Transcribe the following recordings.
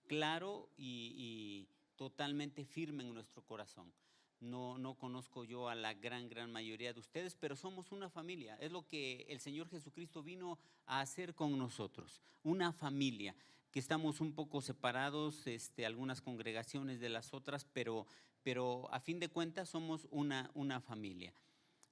claro y totalmente firme en nuestro corazón. No conozco yo a la gran mayoría de ustedes, pero somos una familia. Es lo que el Señor Jesucristo vino a hacer con nosotros, una familia, que estamos un poco separados, algunas congregaciones de las otras, pero a fin de cuentas somos una familia.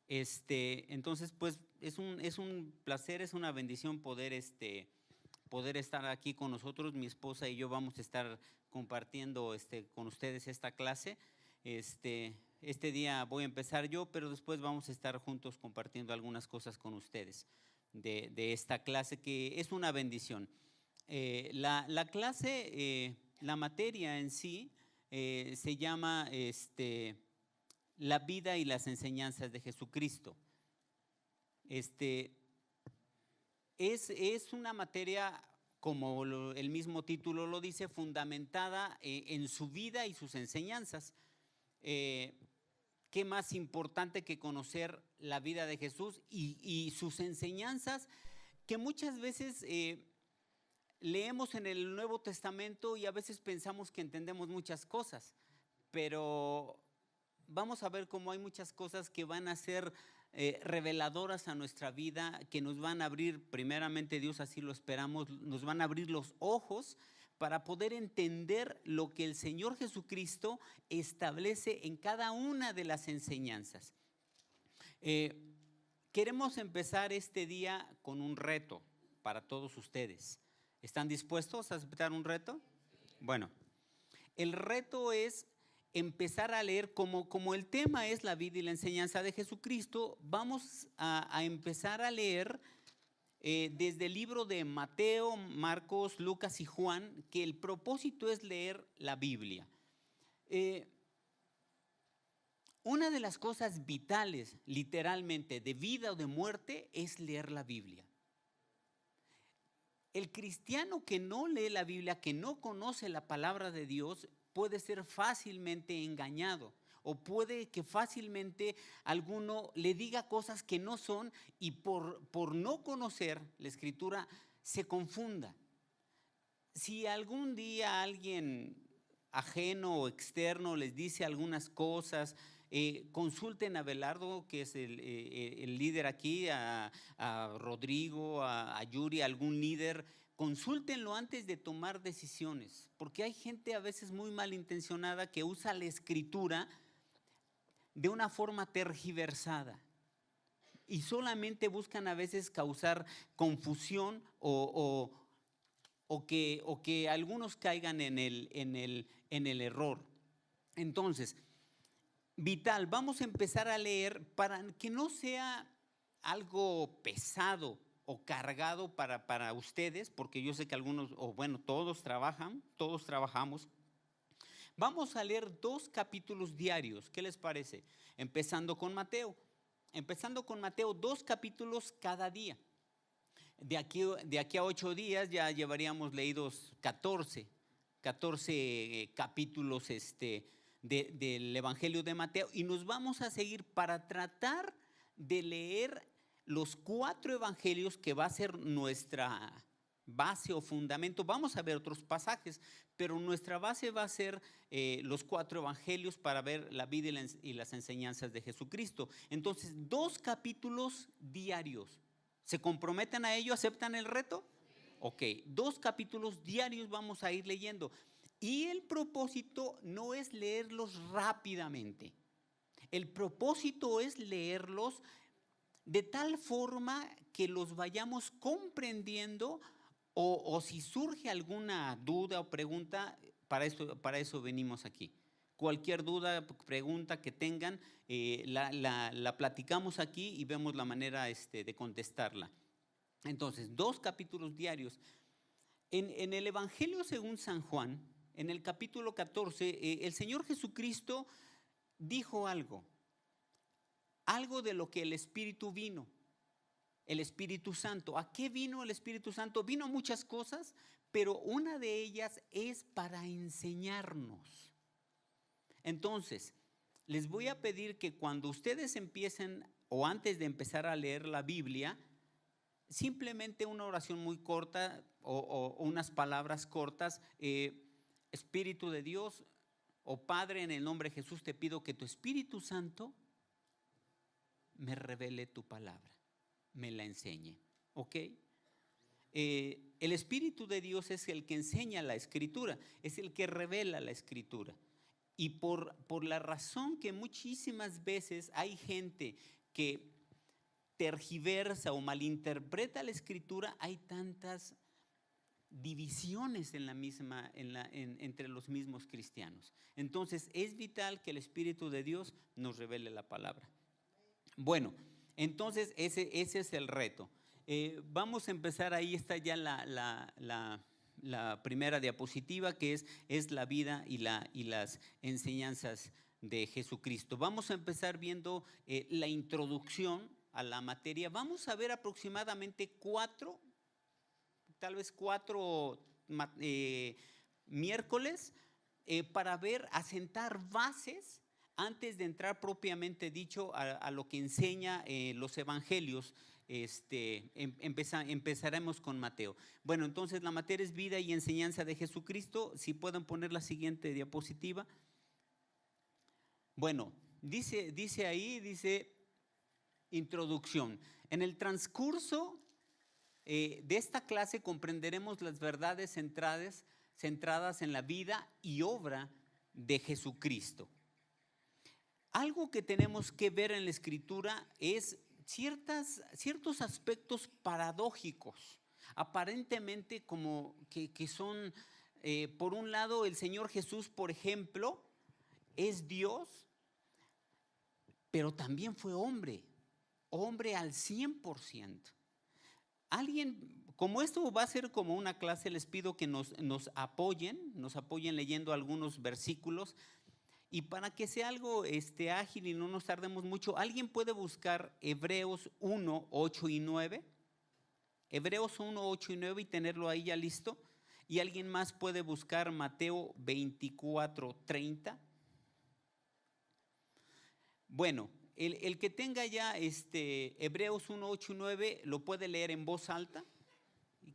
Entonces, pues es un placer, es una bendición poder estar aquí con nosotros. Mi esposa y yo vamos a estar compartiendo con ustedes esta clase. Este día voy a empezar yo, pero después vamos a estar juntos compartiendo algunas cosas con ustedes de esta clase, que es una bendición. La clase, la materia en sí, se llama la vida y las enseñanzas de Jesucristo. Es una materia, como el mismo título lo dice, fundamentada en su vida y sus enseñanzas. ¿Qué más importante que conocer la vida de Jesús y sus enseñanzas, que muchas veces leemos en el Nuevo Testamento y a veces pensamos que entendemos muchas cosas, pero vamos a ver cómo hay muchas cosas que van a ser reveladoras a nuestra vida, que nos van a abrir, primeramente Dios así lo esperamos, nos van a abrir los ojos para poder entender lo que el Señor Jesucristo establece en cada una de las enseñanzas. Queremos empezar este día con un reto para todos ustedes. ¿Están dispuestos a aceptar un reto? Bueno, el reto es empezar a leer, como el tema es la vida y la enseñanza de Jesucristo, vamos a empezar a leer desde el libro de Mateo, Marcos, Lucas y Juan, que el propósito es leer la Biblia. Una de las cosas vitales, literalmente, de vida o de muerte, es leer la Biblia. El cristiano que no lee la Biblia, que no conoce la palabra de Dios, puede ser fácilmente engañado, o puede que fácilmente alguno le diga cosas que no son, y por no conocer la Escritura se confunda. Si algún día alguien ajeno o externo les dice algunas cosas, consulten a Belardo, que es el líder aquí, a Rodrigo, a Yuri, algún líder. Consúltenlo antes de tomar decisiones, porque hay gente a veces muy malintencionada que usa la Escritura de una forma tergiversada y solamente buscan a veces causar confusión o que algunos caigan en el error. Entonces, vital, vamos a empezar a leer para que no sea algo pesado o cargado para ustedes, porque yo sé que algunos, o bueno, todos trabajamos. Vamos a leer 2 capítulos diarios, ¿qué les parece? Empezando con Mateo, 2 capítulos cada día. De aquí a 8 días ya llevaríamos leídos 14 capítulos del Evangelio de Mateo, y nos vamos a seguir para tratar de leer los 4 evangelios, que va a ser nuestra base o fundamento. Vamos a ver otros pasajes, pero nuestra base va a ser los 4 evangelios para ver la vida y las enseñanzas de Jesucristo. Entonces, 2 capítulos diarios. ¿Se comprometen a ello? ¿Aceptan el reto? Ok, 2 capítulos diarios vamos a ir leyendo. Y el propósito no es leerlos rápidamente. El propósito es leerlos de tal forma que los vayamos comprendiendo, o si surge alguna duda o pregunta, para eso venimos aquí. Cualquier duda, pregunta que tengan, la platicamos aquí y vemos la manera de contestarla. Entonces, 2 capítulos diarios. En el Evangelio según San Juan, en el capítulo 14, el Señor Jesucristo dijo algo de lo que el Espíritu vino. El Espíritu Santo. ¿A qué vino el Espíritu Santo? Vino muchas cosas, pero una de ellas es para enseñarnos. Entonces, les voy a pedir que cuando ustedes empiecen, o antes de empezar a leer la Biblia, simplemente una oración muy corta o unas palabras cortas, Espíritu de Dios, oh Padre, en el nombre de Jesús te pido que tu Espíritu Santo me revele tu palabra, me la enseñe, ¿ok? El Espíritu de Dios es el que enseña la Escritura, es el que revela la Escritura. Y por la razón que muchísimas veces hay gente que tergiversa o malinterpreta la Escritura, hay tantas divisiones en la misma, entre los mismos cristianos. Entonces es vital que el Espíritu de Dios nos revele la palabra. Bueno, entonces ese es el reto. Vamos a empezar, ahí está ya la primera diapositiva, que es la vida y las enseñanzas de Jesucristo. Vamos a empezar viendo la introducción a la materia. Vamos a ver aproximadamente tal vez cuatro miércoles para asentar bases antes de entrar propiamente dicho a lo que enseña los evangelios. Empezaremos con Mateo. Bueno, entonces la materia es vida y enseñanza de Jesucristo. Si pueden poner la siguiente diapositiva. Bueno, dice ahí, introducción. En el transcurso de esta clase comprenderemos las verdades centradas en la vida y obra de Jesucristo. Algo que tenemos que ver en la Escritura es ciertos aspectos paradójicos, aparentemente como que son, por un lado, el Señor Jesús, por ejemplo, es Dios, pero también fue hombre al 100%. Como esto va a ser como una clase, les pido que nos apoyen leyendo algunos versículos. Y para que sea algo ágil y no nos tardemos mucho, ¿alguien puede buscar Hebreos 1, 8 y 9? Hebreos 1, 8 y 9 y tenerlo ahí ya listo. ¿Y alguien más puede buscar Mateo 24, 30? Bueno, el que tenga ya Hebreos 1, 8 y 9 lo puede leer en voz alta.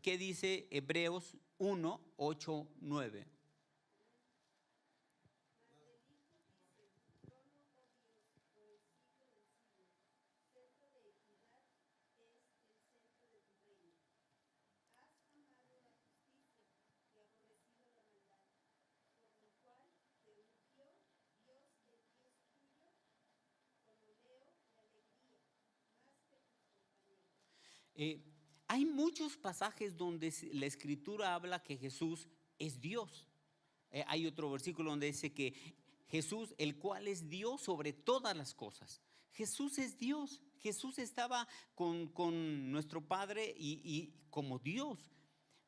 ¿Qué dice Hebreos 1, 8, 9? Hay muchos pasajes donde la Escritura habla que Jesús es Dios. Hay otro versículo donde dice que Jesús, el cual es Dios sobre todas las cosas. Jesús es Dios. Jesús estaba con nuestro Padre y como Dios.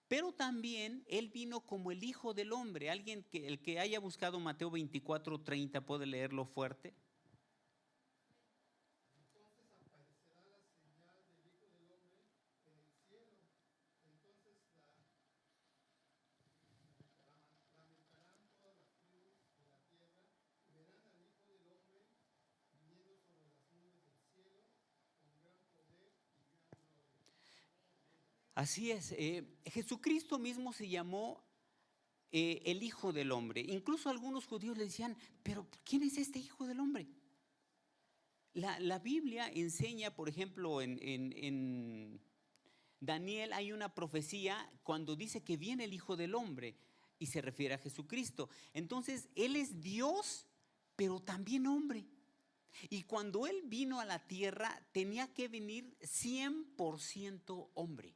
Pero también Él vino como el Hijo del Hombre. El que haya buscado Mateo 24, 30, ¿puede leerlo fuerte? Así es, Jesucristo mismo se llamó el Hijo del Hombre. Incluso algunos judíos le decían, pero ¿quién es este Hijo del Hombre? La Biblia enseña, por ejemplo, en Daniel hay una profecía cuando dice que viene el Hijo del Hombre y se refiere a Jesucristo. Entonces, Él es Dios, pero también hombre. Y cuando Él vino a la tierra, tenía que venir 100% hombre.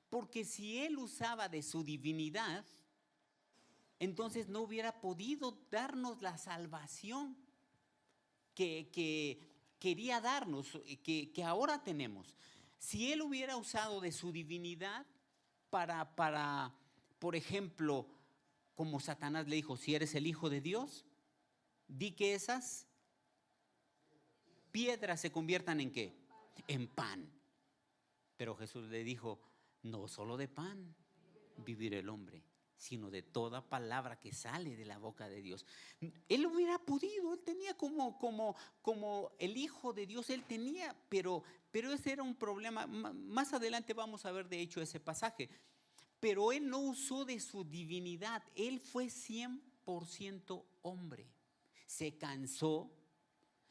Porque si Él usaba de su divinidad, entonces no hubiera podido darnos la salvación que quería darnos, que ahora tenemos. Si Él hubiera usado de su divinidad para, por ejemplo, como Satanás le dijo, si eres el Hijo de Dios, di que esas piedras se conviertan ¿en qué? En pan. Pero Jesús le dijo, no solo de pan vivirá el hombre, sino de toda palabra que sale de la boca de Dios. Él hubiera podido, él tenía como el Hijo de Dios, él tenía, pero ese era un problema. Más adelante vamos a ver de hecho ese pasaje. Pero él no usó de su divinidad, él fue 100% hombre. Se cansó,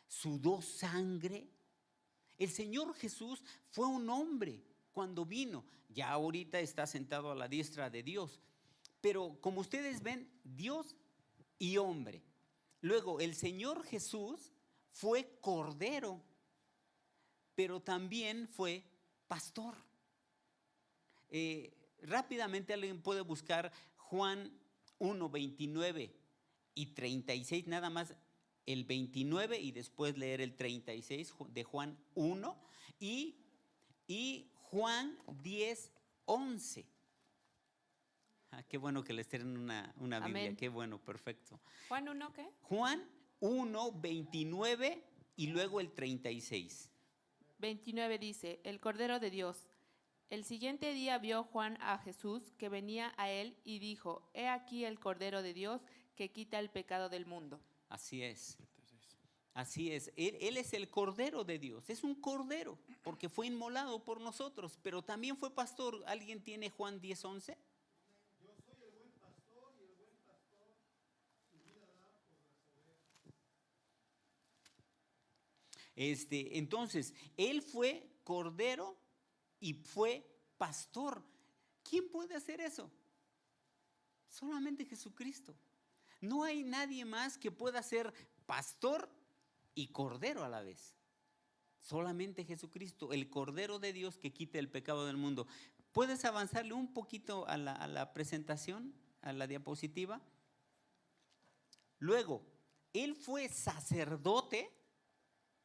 sudó sangre. El Señor Jesús fue un hombre cuando vino. Ya ahorita está sentado a la diestra de Dios. Pero como ustedes ven, Dios y hombre. Luego, el Señor Jesús fue cordero, pero también fue pastor. Rápidamente alguien puede buscar Juan 1, 29 y 36, nada más el 29 y después leer el 36 de Juan 1 y Juan 10, 11. Qué bueno que les tienen una Biblia, Amén. qué bueno, perfecto. ¿Juan 1 qué? Juan 1, 29 y luego el 36. 29 dice, el Cordero de Dios. El siguiente día vio Juan a Jesús que venía a él y dijo, he aquí el Cordero de Dios que quita el pecado del mundo. Así es. Así es, él es el Cordero de Dios, es un Cordero, porque fue inmolado por nosotros, pero también fue pastor. ¿Alguien tiene Juan 10, 11? Yo soy el buen pastor y el buen pastor su vida da por las ovejas. Entonces, él fue Cordero y fue pastor. ¿Quién puede hacer eso? Solamente Jesucristo. No hay nadie más que pueda ser pastor y cordero a la vez. Solamente Jesucristo, el Cordero de Dios que quita el pecado del mundo. ¿Puedes avanzarle un poquito a la presentación, a la diapositiva? Luego, él fue sacerdote,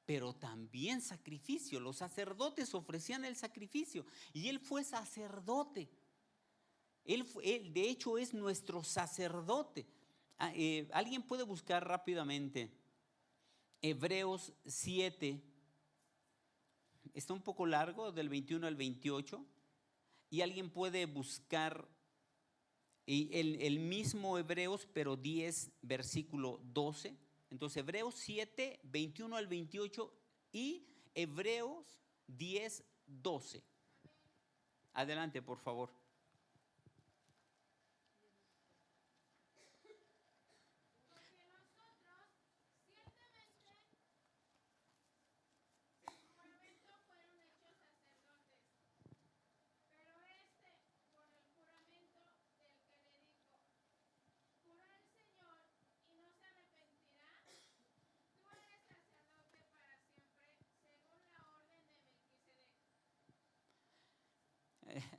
pero también sacrificio. Los sacerdotes ofrecían el sacrificio y él fue sacerdote. Él de hecho es nuestro sacerdote. ¿Alguien puede buscar rápidamente Hebreos 7? Está un poco largo, del 21 al 28. Y alguien puede buscar el mismo Hebreos, pero 10, versículo 12. Entonces, Hebreos 7, 21 al 28 y Hebreos 10, 12. Adelante, por favor.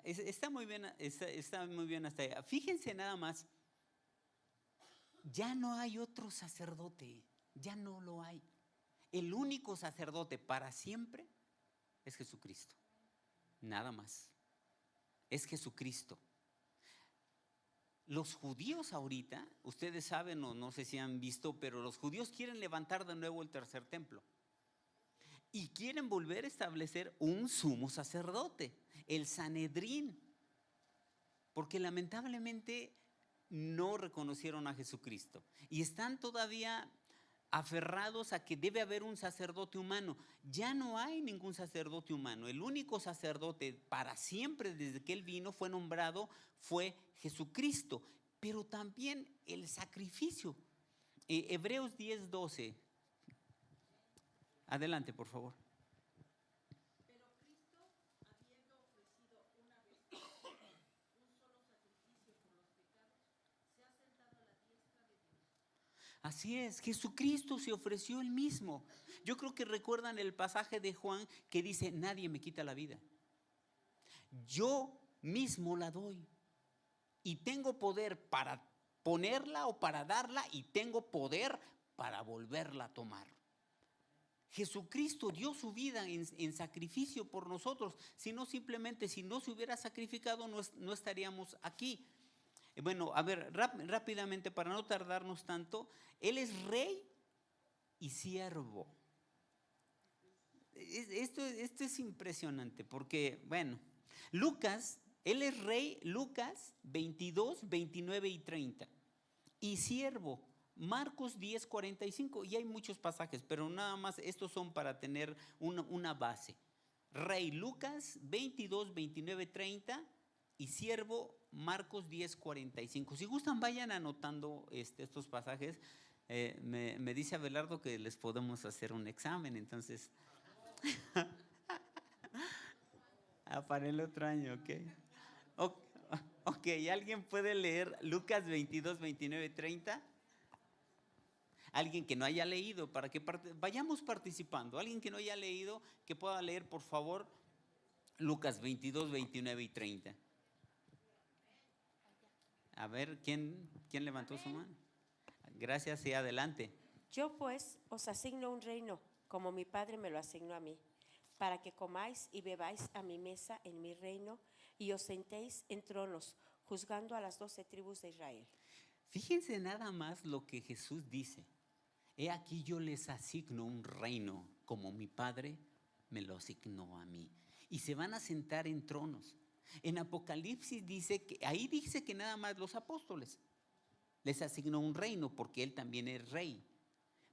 Está muy bien, está muy bien hasta allá. Fíjense nada más, ya no hay otro sacerdote, ya no lo hay. El único sacerdote para siempre es Jesucristo, nada más. Es Jesucristo. Los judíos ahorita, ustedes saben o no sé si han visto, pero los judíos quieren levantar de nuevo el tercer templo. Y quieren volver a establecer un sumo sacerdote, el Sanedrín, porque lamentablemente no reconocieron a Jesucristo y están todavía aferrados a que debe haber un sacerdote humano. Ya no hay ningún sacerdote humano. El único sacerdote para siempre desde que Él vino fue nombrado, fue Jesucristo, pero también el sacrificio. Hebreos 10, 12. Adelante, por favor. Pero Cristo, habiendo ofrecido una vez por siempre un solo sacrificio por los pecados, se ha sentado a la diestra de Dios. Así es, Jesucristo se ofreció Él mismo. Yo creo que recuerdan el pasaje de Juan que dice, nadie me quita la vida. Yo mismo la doy. Y tengo poder para ponerla o para darla y tengo poder para volverla a tomar. Jesucristo dio su vida en sacrificio por nosotros. Si no, simplemente si no se hubiera sacrificado no estaríamos aquí. Bueno, a ver, rápidamente para no tardarnos tanto, Él es rey y siervo. Esto es impresionante porque, bueno, Lucas, Él es rey, Lucas 22, 29 y 30. Y siervo, Marcos 10, 45. Y hay muchos pasajes, pero nada más estos son para tener una base. Rey, Lucas 22, 29, 30. y siervo, Marcos 10:45. Si gustan, vayan anotando estos pasajes. Me dice Abelardo que les podemos hacer un examen, entonces, para el otro año, ¿ok? Ok, ¿alguien puede leer Lucas 22, 29, 30? Alguien que no haya leído, para que vayamos participando. Alguien que no haya leído, que pueda leer, por favor, Lucas 22, 29 y 30. A ver, ¿quién levantó su mano? Gracias, y adelante. Yo pues os asigno un reino, como mi Padre me lo asignó a mí, para que comáis y bebáis a mi mesa en mi reino y os sentéis en tronos, juzgando a las 12 tribus de Israel. Fíjense nada más lo que Jesús dice. He aquí yo les asigno un reino, como mi Padre me lo asignó a mí. Y se van a sentar en tronos. En Apocalipsis ahí dice que nada más los apóstoles les asignó un reino, porque Él también es rey.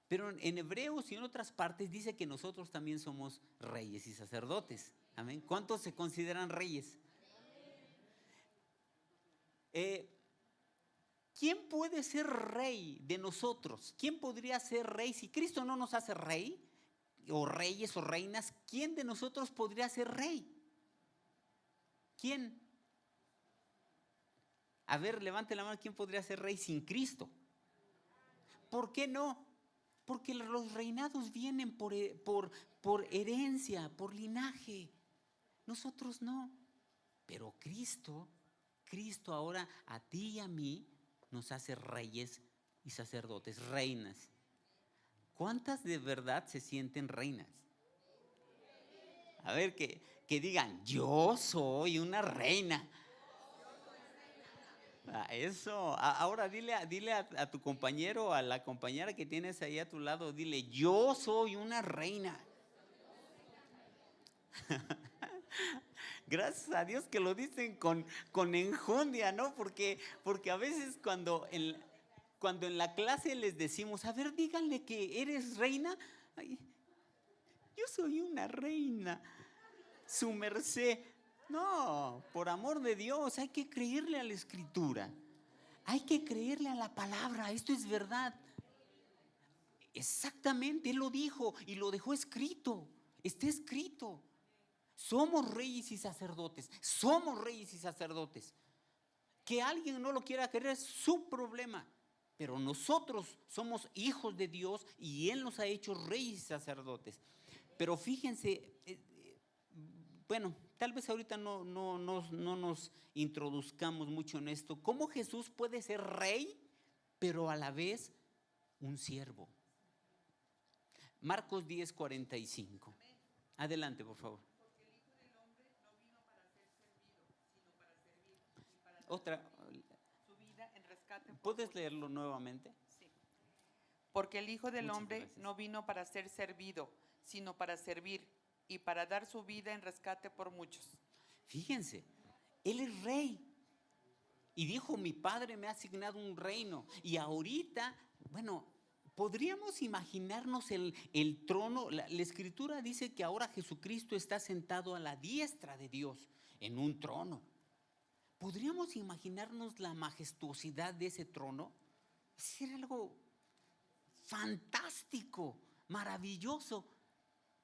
Pero en Hebreos y en otras partes dice que nosotros también somos reyes y sacerdotes. Amén. ¿Cuántos se consideran reyes? ¿Quién puede ser rey de nosotros? ¿Quién podría ser rey? Si Cristo no nos hace rey, o reyes o reinas, ¿quién de nosotros podría ser rey? ¿Quién? A ver, levante la mano, ¿quién podría ser rey sin Cristo? ¿Por qué no? Porque los reinados vienen por herencia, por linaje. Nosotros no. Pero Cristo ahora a ti y a mí nos hace reyes y sacerdotes, reinas. ¿Cuántas de verdad se sienten reinas? A ver, que digan, yo soy una reina. Eso. Ahora dile a tu compañero, a la compañera que tienes ahí a tu lado, dile, yo soy una reina. Gracias a Dios que lo dicen con enjundia, ¿no? Porque a veces cuando en la clase les decimos, a ver, díganle que eres reina. Ay, yo soy una reina, su merced. No, por amor de Dios, hay que creerle a la Escritura. Hay que creerle a la palabra, esto es verdad. Exactamente, Él lo dijo y lo dejó escrito. Está escrito. Somos reyes y sacerdotes. Somos reyes y sacerdotes. Que alguien no lo quiera creer es su problema. Pero nosotros somos hijos de Dios y Él nos ha hecho reyes y sacerdotes. Pero fíjense, bueno, tal vez ahorita no nos introduzcamos mucho en esto. ¿Cómo Jesús puede ser rey, pero a la vez un siervo? Marcos 10:45. Adelante, por favor. Otra. Su vida en rescate por ¿Puedes muchos. leerlo nuevamente? Sí. Porque el Hijo del Muchas Hombre gracias. no vino para ser servido, sino para servir y para dar su vida en rescate por muchos. Fíjense, Él es rey. Y dijo, mi Padre me ha asignado un reino. Y ahorita, bueno, podríamos imaginarnos el trono. La Escritura dice que ahora Jesucristo está sentado a la diestra de Dios en un trono. ¿Podríamos imaginarnos la majestuosidad de ese trono? Sería algo fantástico, maravilloso.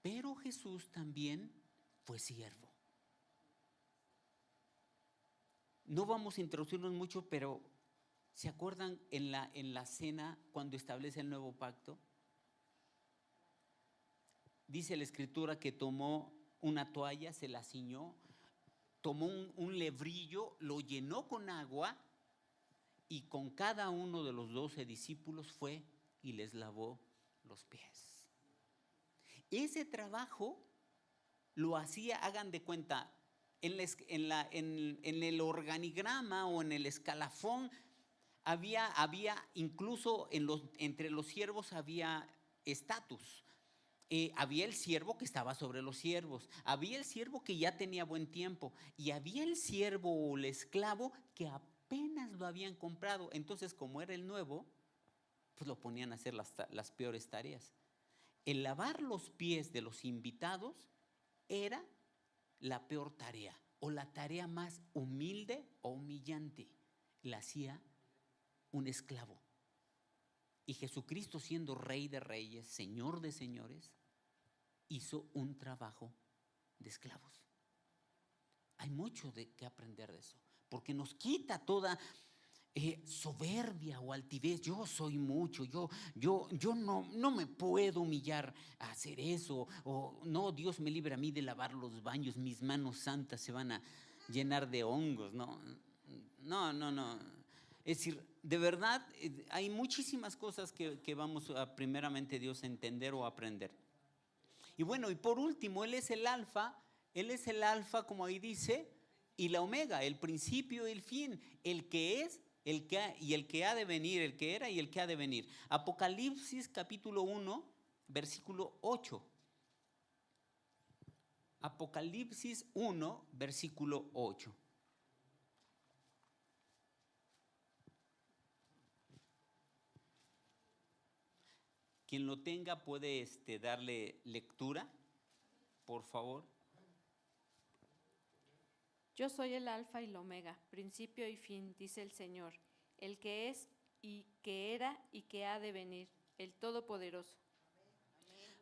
Pero Jesús también fue siervo. No vamos a introducirnos mucho, pero ¿se acuerdan en la cena cuando establece el nuevo pacto? Dice la Escritura que tomó una toalla, se la ciñó, tomó un lebrillo, lo llenó con agua y con cada uno de los 12 discípulos fue y les lavó los pies. Ese trabajo lo hacía, hagan de cuenta, en el organigrama o en el escalafón había incluso entre los siervos había estatus. Había el siervo que estaba sobre los siervos, había el siervo que ya tenía buen tiempo y había el siervo o el esclavo que apenas lo habían comprado. Entonces, como era el nuevo, pues lo ponían a hacer las peores tareas. El lavar los pies de los invitados era la peor tarea. o la tarea más humilde o humillante la hacía un esclavo. Y Jesucristo, siendo Rey de Reyes, Señor de Señores, hizo un trabajo de esclavos. Hay mucho que aprender de eso, porque nos quita toda soberbia o altivez. Yo soy mucho, yo no me puedo humillar a hacer eso, o no, Dios me libre a mí de lavar los baños, mis manos santas se van a llenar de hongos. No. Es decir, de verdad hay muchísimas cosas que vamos a primeramente Dios a entender o a aprender. Y bueno, y por último, Él es el alfa, como ahí dice, y la omega, el principio y el fin, el que es, el que ha de venir, el que era y el que ha de venir. Apocalipsis capítulo 1, versículo 8. Apocalipsis 1, versículo 8. Quien lo tenga puede darle lectura, por favor. Yo soy el alfa y el omega, principio y fin, dice el Señor, el que es y que era y que ha de venir, el Todopoderoso.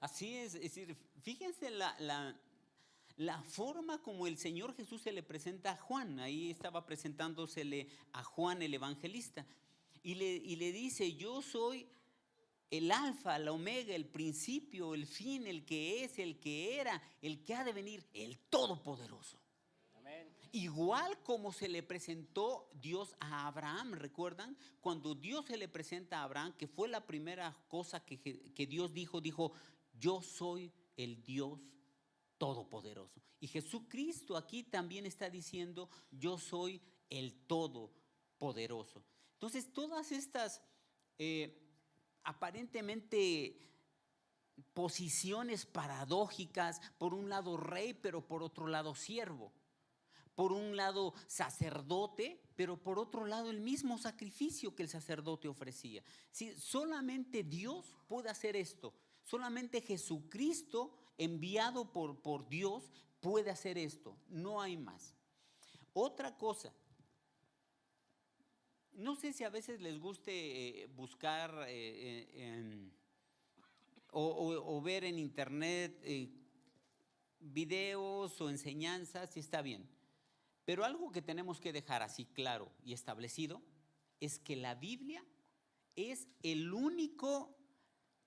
Así es decir, fíjense la forma como el Señor Jesús se le presenta a Juan. Ahí estaba presentándosele a Juan el evangelista. Y le dice, yo soy el alfa, la omega, el principio, el fin, el que es, el que era, el que ha de venir, el Todopoderoso. Amén. Igual como se le presentó Dios a Abraham, ¿recuerdan? Cuando Dios se le presenta a Abraham, que fue la primera cosa que Dios dijo, yo soy el Dios Todopoderoso. Y Jesucristo aquí también está diciendo, yo soy el Todopoderoso. Entonces, todas estas aparentemente posiciones paradójicas, por un lado rey, pero por otro lado siervo, por un lado sacerdote, pero por otro lado el mismo sacrificio que el sacerdote ofrecía. Sí, solamente Dios puede hacer esto, solamente Jesucristo enviado por Dios puede hacer esto, no hay más. Otra cosa, no sé si a veces les guste buscar o ver en internet videos o enseñanzas, y está bien. Pero algo que tenemos que dejar así claro y establecido es que la Biblia es el único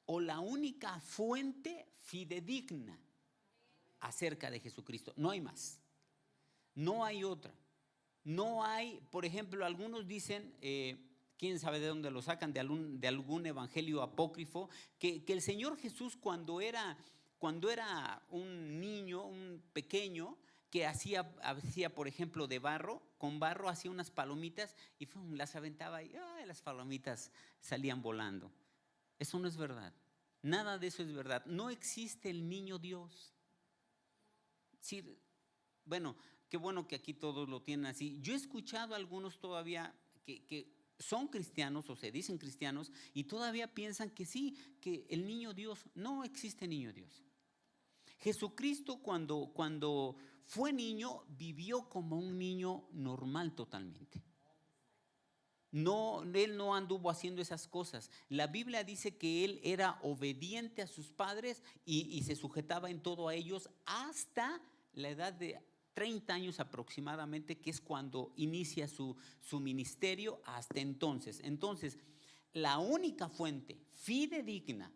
o la única fuente fidedigna acerca de Jesucristo. No hay más, no hay otra. No hay, por ejemplo, algunos dicen, quién sabe de dónde lo sacan, de algún evangelio apócrifo, que el Señor Jesús cuando era un niño, un pequeño, que hacía, por ejemplo, con barro hacía unas palomitas y las aventaba y las palomitas salían volando. Eso no es verdad. Nada de eso es verdad. No existe el niño Dios. Sí, bueno, qué bueno que aquí todos lo tienen así. Yo he escuchado a algunos todavía que son cristianos o se dicen cristianos y todavía piensan que sí, que el niño Dios, no existe niño Dios. Jesucristo cuando fue niño vivió como un niño normal totalmente. No, él no anduvo haciendo esas cosas. La Biblia dice que él era obediente a sus padres y se sujetaba en todo a ellos hasta la edad de 30 años aproximadamente, que es cuando inicia su ministerio. Hasta entonces, la única fuente fidedigna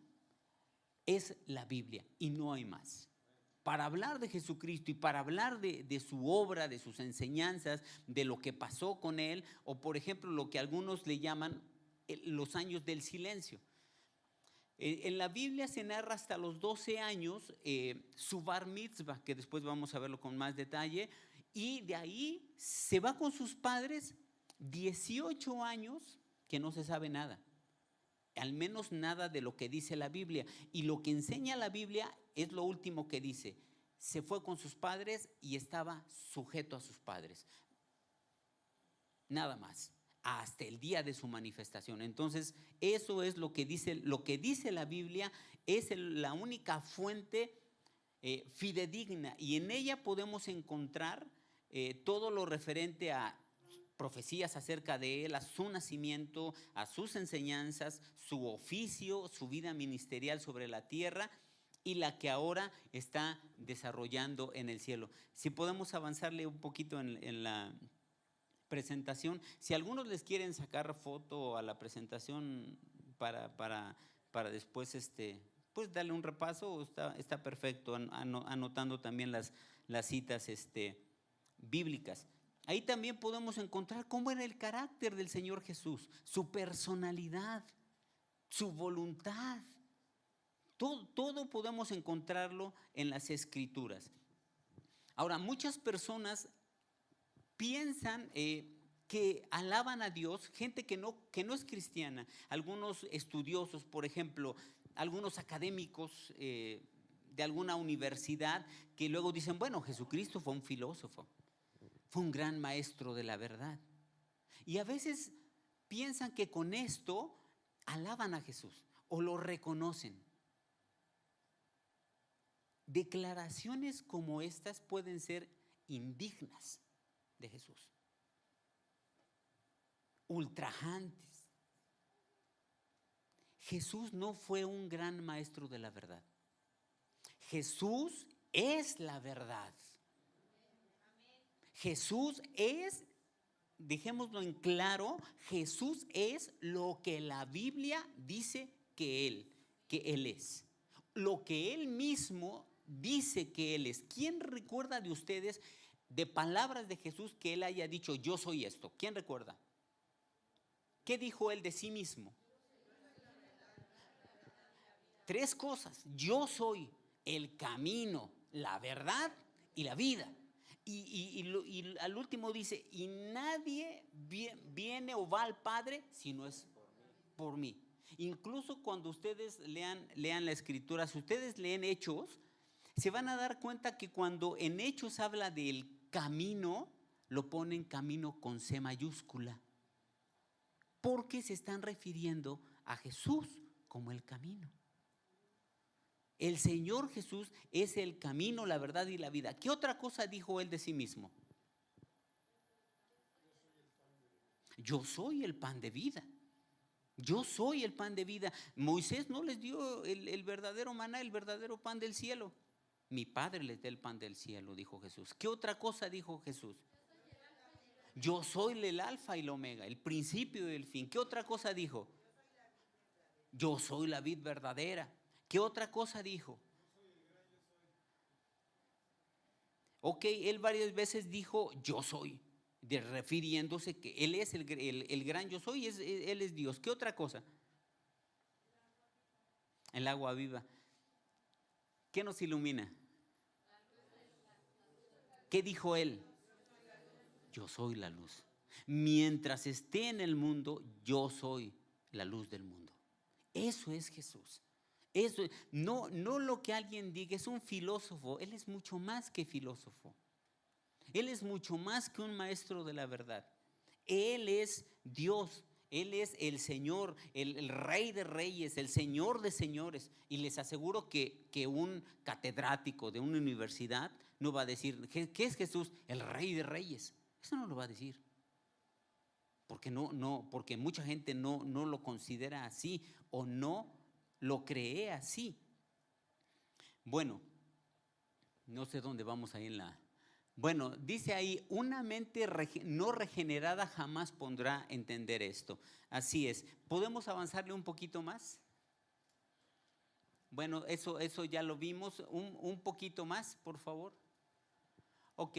es la Biblia y no hay más. Para hablar de Jesucristo y para hablar de su obra, de sus enseñanzas, de lo que pasó con él, o por ejemplo lo que algunos le llaman los años del silencio. En la Biblia se narra hasta los 12 años su bar mitzvah, que después vamos a verlo con más detalle, y de ahí se va con sus padres 18 años que no se sabe nada, al menos nada de lo que dice la Biblia. Y lo que enseña la Biblia es lo último que dice: se fue con sus padres y estaba sujeto a sus padres. Nada más, hasta el día de su manifestación. Entonces, eso es lo que dice la Biblia, es la única fuente fidedigna, y en ella podemos encontrar todo lo referente a profecías acerca de él, a su nacimiento, a sus enseñanzas, su oficio, su vida ministerial sobre la tierra y la que ahora está desarrollando en el cielo. Si podemos avanzarle un poquito en la presentación, si algunos les quieren sacar foto a la presentación para después pues darle un repaso, está perfecto, anotando también las citas bíblicas. Ahí también podemos encontrar cómo era el carácter del Señor Jesús, su personalidad, su voluntad. Todo podemos encontrarlo en las Escrituras. Ahora, muchas personas piensan que alaban a Dios, gente que no es cristiana, algunos estudiosos, por ejemplo, algunos académicos de alguna universidad que luego dicen, bueno, Jesucristo fue un filósofo, fue un gran maestro de la verdad. Y a veces piensan que con esto alaban a Jesús o lo reconocen. Declaraciones como estas pueden ser indignas de Jesús, ultrajantes. Jesús no fue un gran maestro de la verdad. Jesús es la verdad. Jesús es, dejémoslo en claro, Jesús es lo que la Biblia dice que Él es. Lo que Él mismo dice que Él es. ¿Quién recuerda de ustedes de palabras de Jesús que Él haya dicho, yo soy esto? ¿Quién recuerda? ¿Qué dijo Él de sí mismo? 3 cosas. Yo soy el camino, la verdad y la vida. Y al último dice, y nadie viene o va al Padre si no es por mí. Incluso cuando ustedes lean la Escritura, si ustedes leen Hechos, se van a dar cuenta que cuando en Hechos habla del camino, lo ponen camino con C mayúscula, porque se están refiriendo a Jesús como el camino. El Señor Jesús es el camino, la verdad y la vida. ¿Qué otra cosa dijo Él de sí mismo? Yo soy el pan de vida. Yo soy el pan de vida. Moisés no les dio el verdadero maná, el verdadero pan del cielo. Mi Padre les da el pan del cielo, dijo Jesús. ¿Qué otra cosa dijo Jesús? Yo soy el alfa y el omega, el principio y el fin. ¿Qué otra cosa dijo? Yo soy la vid verdadera. ¿Qué otra cosa dijo? Ok, Él varias veces dijo yo soy, refiriéndose que Él es el gran yo soy, Él es Dios. ¿Qué otra cosa? El agua viva. ¿Qué nos ilumina? ¿Qué dijo Él? Yo soy la luz. Mientras esté en el mundo, yo soy la luz del mundo. Eso es Jesús. Eso, no lo que alguien diga, es un filósofo. Él es mucho más que filósofo. Él es mucho más que un maestro de la verdad. Él es Dios. Él es el Señor, el Rey de Reyes, el Señor de Señores. Y les aseguro que un catedrático de una universidad no va a decir, ¿qué es Jesús? El Rey de Reyes. Eso no lo va a decir. Porque porque mucha gente no lo considera así o no lo cree así. Bueno, no sé dónde vamos ahí Bueno, dice ahí, una mente no regenerada jamás podrá entender esto. Así es. ¿Podemos avanzarle un poquito más? Bueno, eso ya lo vimos. Un poquito más, por favor. Ok.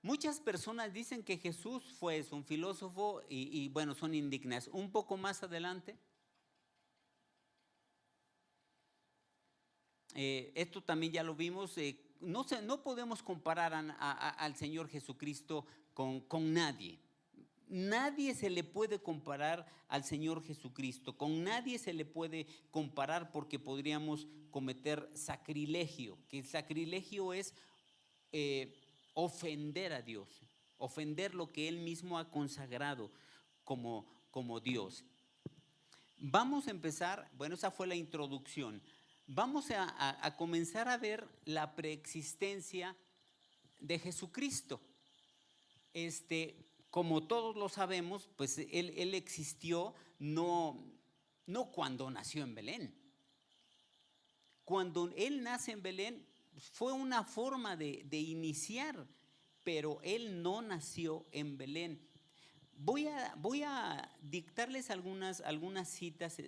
Muchas personas dicen que Jesús fue un filósofo y bueno, son indignas. Un poco más adelante. Esto también ya lo vimos. No podemos comparar al Señor Jesucristo con nadie. Nadie se le puede comparar al Señor Jesucristo. Con nadie se le puede comparar porque podríamos cometer sacrilegio. Que el sacrilegio es ofender a Dios, ofender lo que Él mismo ha consagrado como Dios. Vamos a empezar, bueno, esa fue la introducción. Vamos a comenzar a ver la preexistencia de Jesucristo. como todos lo sabemos, pues él existió no cuando nació en Belén. Cuando él nace en Belén fue una forma de iniciar, pero él no nació en Belén. Voy a dictarles algunas citas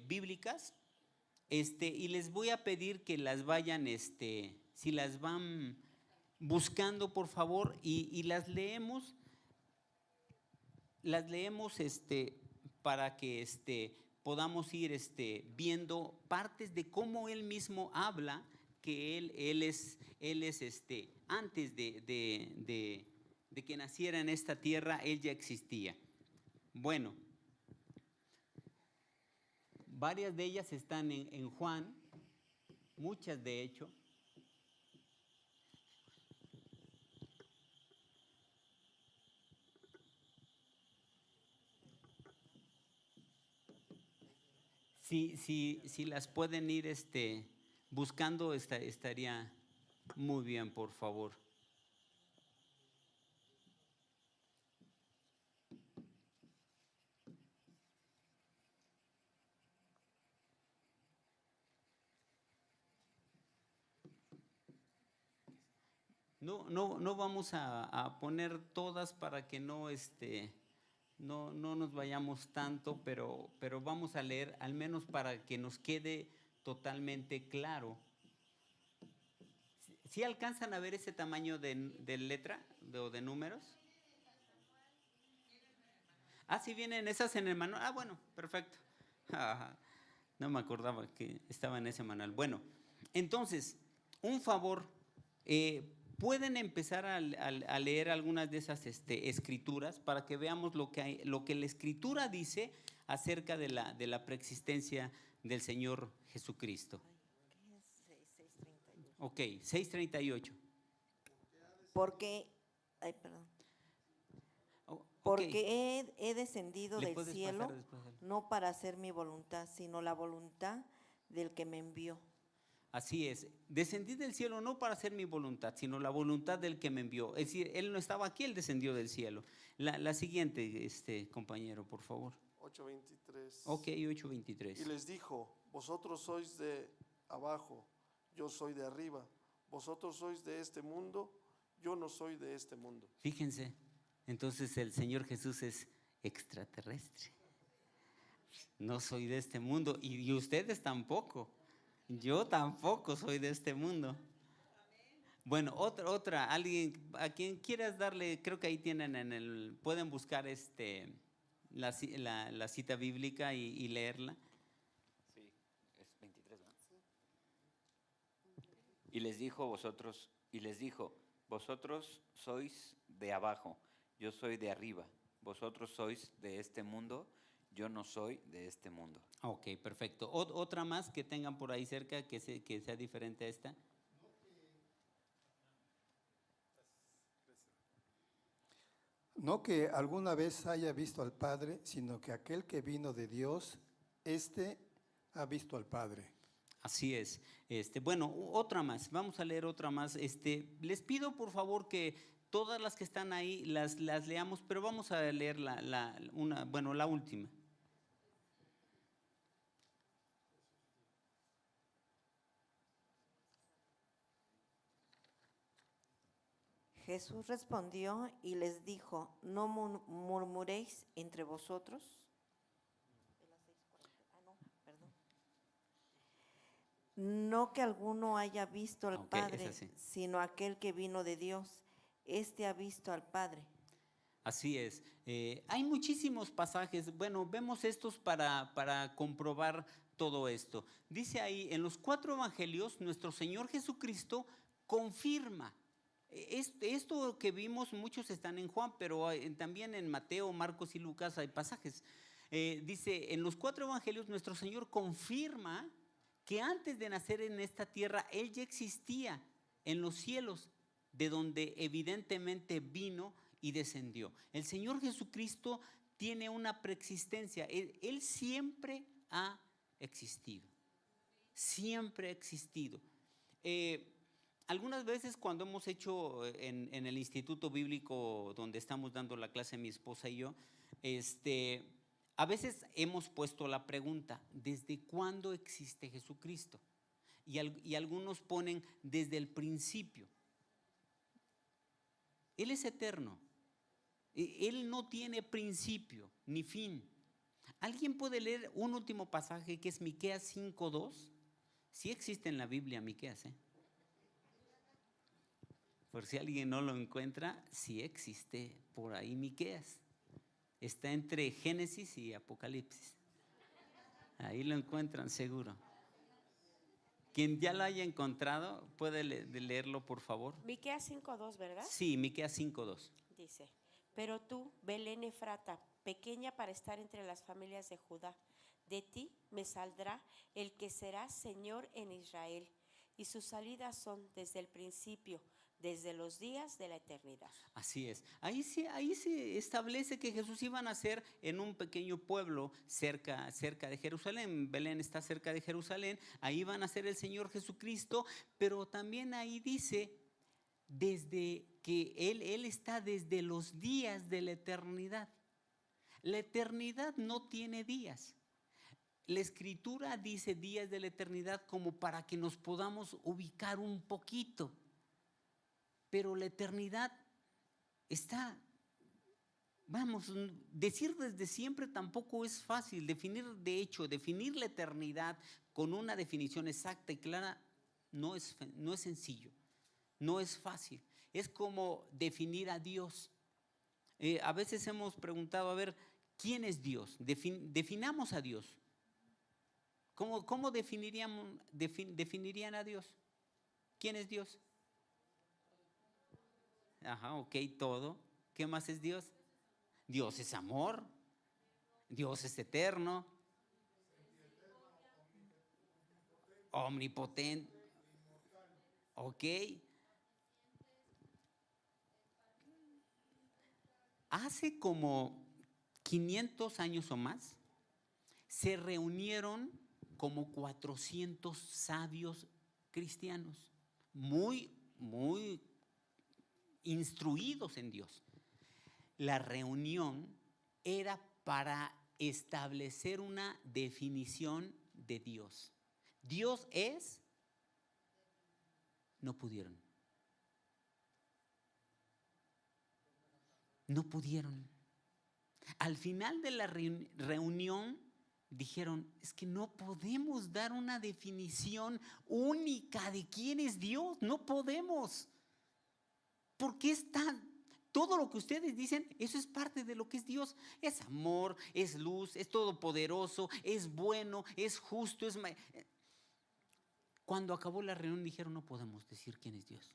bíblicas, y les voy a pedir que las vayan, si las van buscando, por favor, y las leemos. Para que podamos ir viendo partes de cómo él mismo habla, que él es antes de que naciera en esta tierra, él ya existía. Bueno, varias de ellas están en Juan, muchas de hecho. Si las pueden ir buscando, estaría muy bien, por favor. No vamos a poner todas para que no nos vayamos tanto, pero vamos a leer al menos para que nos quede totalmente claro. ¿Sí alcanzan a ver ese tamaño de letra o de números? ¿Sí vienen esas en el manual? Bueno, perfecto. No me acordaba que estaba en ese manual. Bueno, entonces, un favor, pueden empezar a leer algunas de esas escrituras para que veamos lo que la escritura dice acerca de la preexistencia del Señor Jesucristo. Ok, 6:38. Porque he descendido ¿Le del puedes cielo, pasar después? no para hacer mi voluntad, sino la voluntad del que me envió. Así es, descendí del cielo no para hacer mi voluntad, sino la voluntad del que me envió. Es decir, él no estaba aquí, él descendió del cielo. La siguiente, compañero, por favor. 8:23. Ok, 8:23. Y les dijo: vosotros sois de abajo, yo soy de arriba. Vosotros sois de este mundo, yo no soy de este mundo. Fíjense, entonces el Señor Jesús es extraterrestre. No soy de este mundo, y ustedes tampoco. Yo tampoco soy de este mundo. Bueno, otra, alguien a quien quieras darle, creo que ahí tienen pueden buscar la cita bíblica y leerla. Sí, es 23, ¿no? Y les dijo, vosotros sois de abajo, yo soy de arriba. Vosotros sois de este mundo, yo no soy de este mundo. Ok, perfecto. Otra más que tengan por ahí cerca que sea diferente a esta. No que alguna vez haya visto al Padre, sino que aquel que vino de Dios, ha visto al Padre. Así es. Bueno, otra más. Vamos a leer otra más. Les pido por favor que todas las que están ahí las leamos, pero vamos a leer la última. Jesús respondió y les dijo: no murmuréis entre vosotros. No que alguno haya visto al Padre, sino aquel que vino de Dios, ha visto al Padre. Así es. Hay muchísimos pasajes. Bueno, vemos estos para comprobar todo esto. Dice ahí, en los 4 evangelios, nuestro Señor Jesucristo confirma. Esto que vimos, muchos están en Juan, pero también en Mateo, Marcos y Lucas hay pasajes. Dice, en los 4 evangelios nuestro Señor confirma que antes de nacer en esta tierra, Él ya existía en los cielos, de donde evidentemente vino y descendió. El Señor Jesucristo tiene una preexistencia. Él siempre ha existido. Siempre ha existido. algunas veces cuando hemos hecho en el Instituto Bíblico donde estamos dando la clase mi esposa y yo, a veces hemos puesto la pregunta, ¿desde cuándo existe Jesucristo? Y algunos ponen desde el principio. Él es eterno. Él no tiene principio ni fin. ¿Alguien puede leer un último pasaje que es Miqueas 5:2? Sí existe en la Biblia Miqueas, Por si alguien no lo encuentra, sí existe por ahí Miqueas. Está entre Génesis y Apocalipsis. Ahí lo encuentran seguro. Quien ya lo haya encontrado, puede leerlo, por favor. Miqueas 5:2, ¿verdad? Sí, Miqueas 5:2. Dice, pero tú, Belén Efrata, pequeña para estar entre las familias de Judá, de ti me saldrá el que será Señor en Israel, y sus salidas son desde el principio, desde los días de la eternidad. Así es. Ahí se establece que Jesús iba a nacer en un pequeño pueblo cerca de Jerusalén. Belén está cerca de Jerusalén. Ahí va a nacer el Señor Jesucristo, pero también ahí dice desde que Él está desde los días de la eternidad. La eternidad no tiene días. La Escritura dice días de la eternidad como para que nos podamos ubicar un poquito. Pero la eternidad está, decir desde siempre tampoco es fácil. Definir la eternidad con una definición exacta y clara no es sencillo, no es fácil. Es como definir a Dios. A veces hemos preguntado, a ver, ¿quién es Dios? Definamos a Dios. ¿Cómo definirían a Dios? ¿Quién es Dios? Ajá, ok, todo. ¿Qué más es Dios? Dios es amor. Dios es eterno. Omnipotente. Ok. Hace como 500 años o más, se reunieron como 400 sabios cristianos, muy instruidos en Dios. La reunión era para establecer una definición de Dios. Dios es, no pudieron. No pudieron. Al final de la reunión dijeron, es que no podemos dar una definición única de quién es Dios, no podemos. Porque todo lo que ustedes dicen, eso es parte de lo que es Dios. Es amor, es luz, es todopoderoso, es bueno, es justo. Cuando acabó la reunión dijeron, no podemos decir quién es Dios.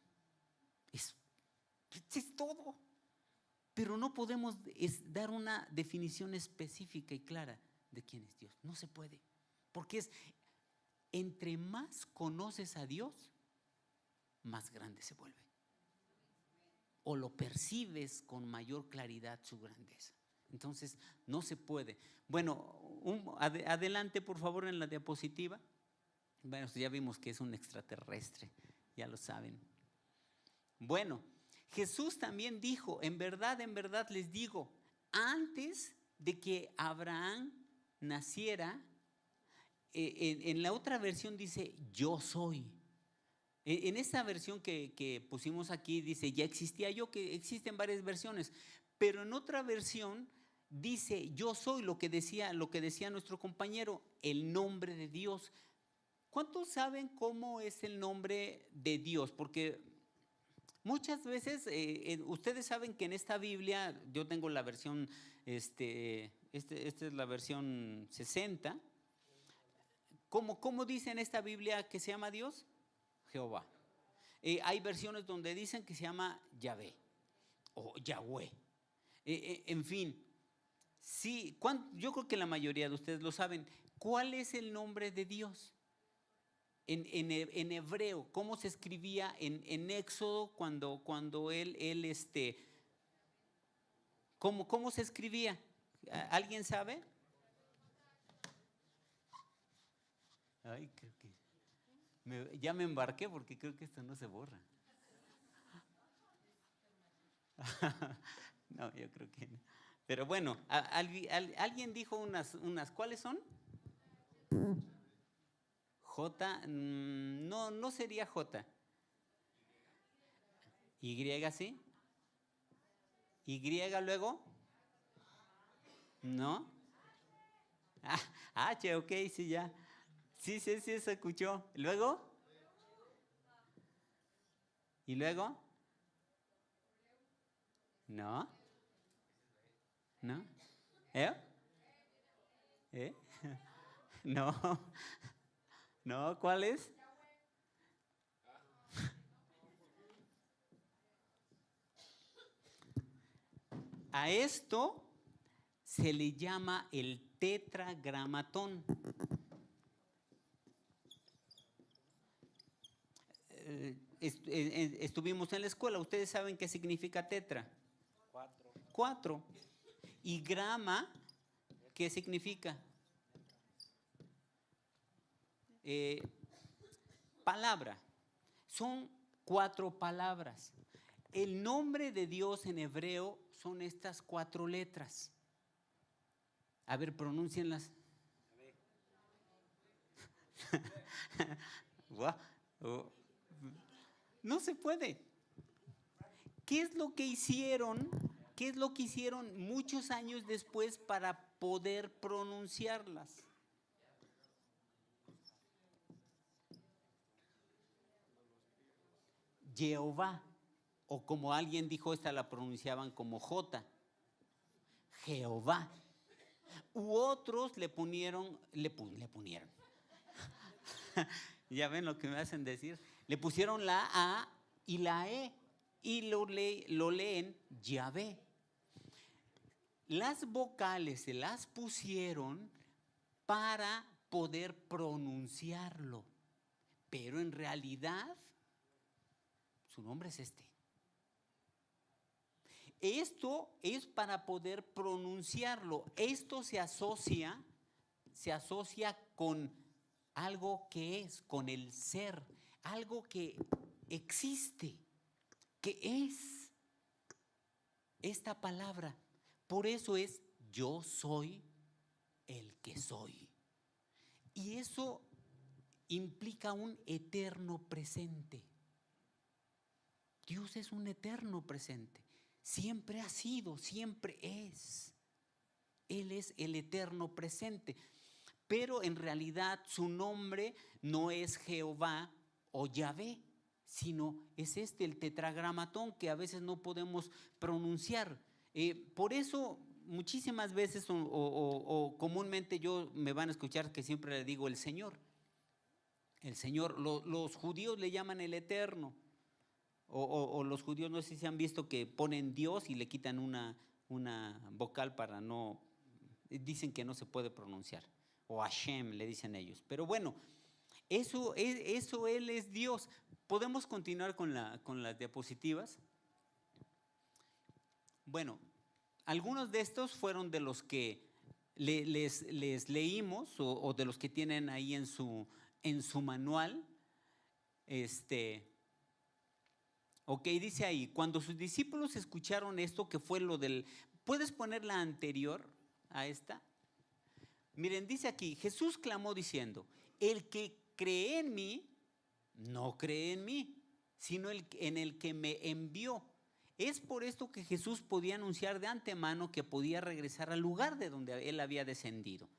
Es todo. Pero no podemos dar una definición específica y clara de quién es Dios. No se puede. Porque entre más conoces a Dios, más grande se vuelve. O lo percibes con mayor claridad su grandeza. Entonces, no se puede. Bueno, adelante por favor en la diapositiva. Bueno, ya vimos que es un extraterrestre, ya lo saben. Bueno, Jesús también dijo, en verdad les digo, antes de que Abraham naciera, en la otra versión dice, yo soy. En esta versión que pusimos aquí dice, ya existía yo, que existen varias versiones, pero en otra versión dice, yo soy, lo que decía nuestro compañero, el nombre de Dios. ¿Cuántos saben cómo es el nombre de Dios? Porque muchas veces, ustedes saben que en esta Biblia, yo tengo la versión, esta es la versión 60. ¿Cómo dice en esta Biblia que se llama Dios? Jehová. Hay versiones donde dicen que se llama Yahvé o Yahweh. En fin, sí, yo creo que la mayoría de ustedes lo saben. ¿Cuál es el nombre de Dios? En hebreo, ¿cómo se escribía en Éxodo cuando él ¿cómo se escribía? ¿Alguien sabe? Ay, creo que Ya me embarqué porque creo que esto no se borra. No, yo creo que no. Pero bueno, alguien dijo unas, ¿cuáles son? J, no, no sería J. Y, ¿sí? Y luego, ¿no? H, ok, sí, ya. Sí, se escuchó. ¿Luego? ¿Y luego? ¿No? ¿No? ¿Eh? No. No, ¿cuál es? A esto se le llama el tetragramatón. Estuvimos en la escuela, ¿ustedes saben qué significa tetra? 4. ¿Y grama qué significa? Palabra. Son 4 palabras. El nombre de Dios en hebreo son estas 4 letras. A ver, pronúncienlas. No se puede. ¿Qué es lo que hicieron? ¿Qué es lo que hicieron muchos años después para poder pronunciarlas? Jehová, o como alguien dijo, esta la pronunciaban como J, Jehová. U otros le pusieron, ya ven lo que me hacen decir, le pusieron la A y la E y lo leen Yahvé. Las vocales se las pusieron para poder pronunciarlo, pero en realidad su nombre es este. Esto es para poder pronunciarlo. Esto se asocia con algo que es, con el ser, algo que existe, que es esta palabra. Por eso es yo soy el que soy. Y eso implica un eterno presente. Dios es un eterno presente. Siempre ha sido, siempre es. Él es el eterno presente. Pero en realidad su nombre no es Jehová o Yahvé, sino es el tetragramatón que a veces no podemos pronunciar. Por eso muchísimas veces o comúnmente me van a escuchar que siempre le digo el Señor. El Señor, los judíos le llaman el Eterno. O los judíos, no sé si han visto que ponen Dios y le quitan una vocal para no, dicen que no se puede pronunciar. O Hashem le dicen ellos. Pero bueno, eso Él es Dios. ¿Podemos continuar con las diapositivas? Bueno, algunos de estos fueron de los que les leímos o de los que tienen ahí en su manual. Ok, dice ahí, cuando sus discípulos escucharon esto, que fue lo del, ¿puedes poner la anterior a esta? Miren, dice aquí, Jesús clamó diciendo, el que cree en mí, no cree en mí, sino en el que me envió. Es por esto que Jesús podía anunciar de antemano que podía regresar al lugar de donde él había descendido.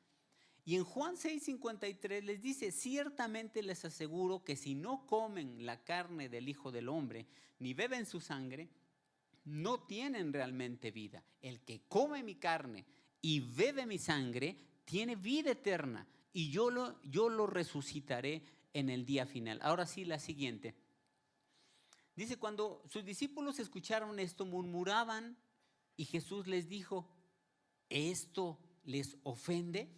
Y en Juan 6:53 les dice, ciertamente les aseguro que si no comen la carne del Hijo del Hombre, ni beben su sangre, no tienen realmente vida. El que come mi carne y bebe mi sangre, tiene vida eterna, y yo lo resucitaré en el día final. Ahora sí, la siguiente. Dice, cuando sus discípulos escucharon esto, murmuraban, y Jesús les dijo, ¿esto les ofende?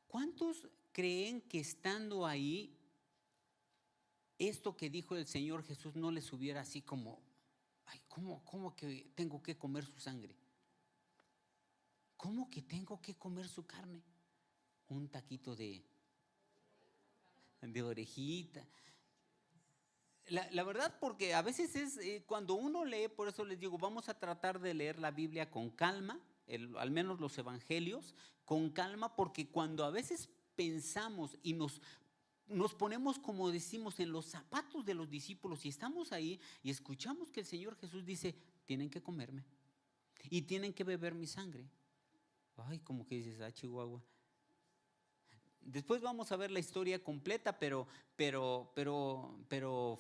¿Cuántos creen que estando ahí, esto que dijo el Señor Jesús no les hubiera así como, ay, ¿cómo que tengo que comer su sangre? ¿Cómo que tengo que comer su carne? Un taquito de de orejita. La verdad, porque a veces es cuando uno lee, por eso les digo, vamos a tratar de leer la Biblia con calma, al menos los evangelios, con calma, porque cuando a veces pensamos y nos ponemos, como decimos, en los zapatos de los discípulos y estamos ahí y escuchamos que el Señor Jesús dice, tienen que comerme y tienen que beber mi sangre. Ay, como que dices, Chihuahua. Después vamos a ver la historia completa, pero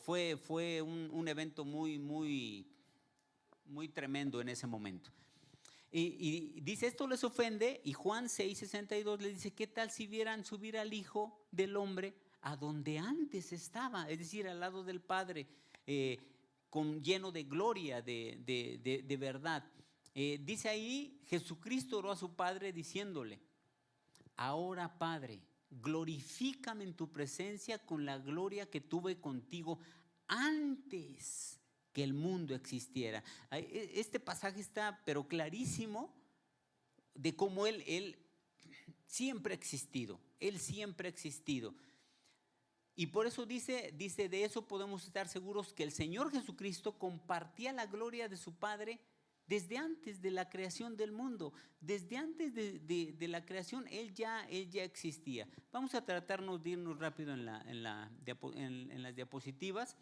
fue un evento muy tremendo en ese momento. Y dice, esto les ofende, y Juan 6:62 le dice, ¿qué tal si vieran subir al Hijo del Hombre a donde antes estaba? Es decir, al lado del Padre, lleno de gloria, de verdad. Dice ahí, Jesucristo oró a su Padre diciéndole, ahora Padre, glorifícame en tu presencia con la gloria que tuve contigo antes que el mundo existiera. Este pasaje está pero clarísimo de cómo Él siempre ha existido, Él siempre ha existido. Y por eso dice, de eso podemos estar seguros que el Señor Jesucristo compartía la gloria de su Padre desde antes de la creación del mundo, desde antes de la creación, Él ya existía. Vamos a tratarnos de irnos rápido en las diapositivas.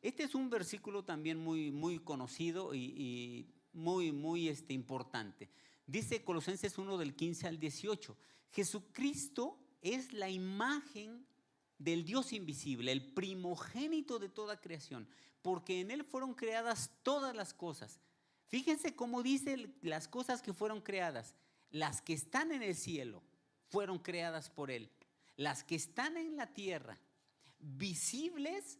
Este es un versículo también muy conocido y muy importante. Dice Colosenses 1 del 15 al 18, Jesucristo es la imagen del Dios invisible, el primogénito de toda creación, porque en Él fueron creadas todas las cosas. Fíjense cómo dice las cosas que fueron creadas. Las que están en el cielo fueron creadas por Él. Las que están en la tierra, visibles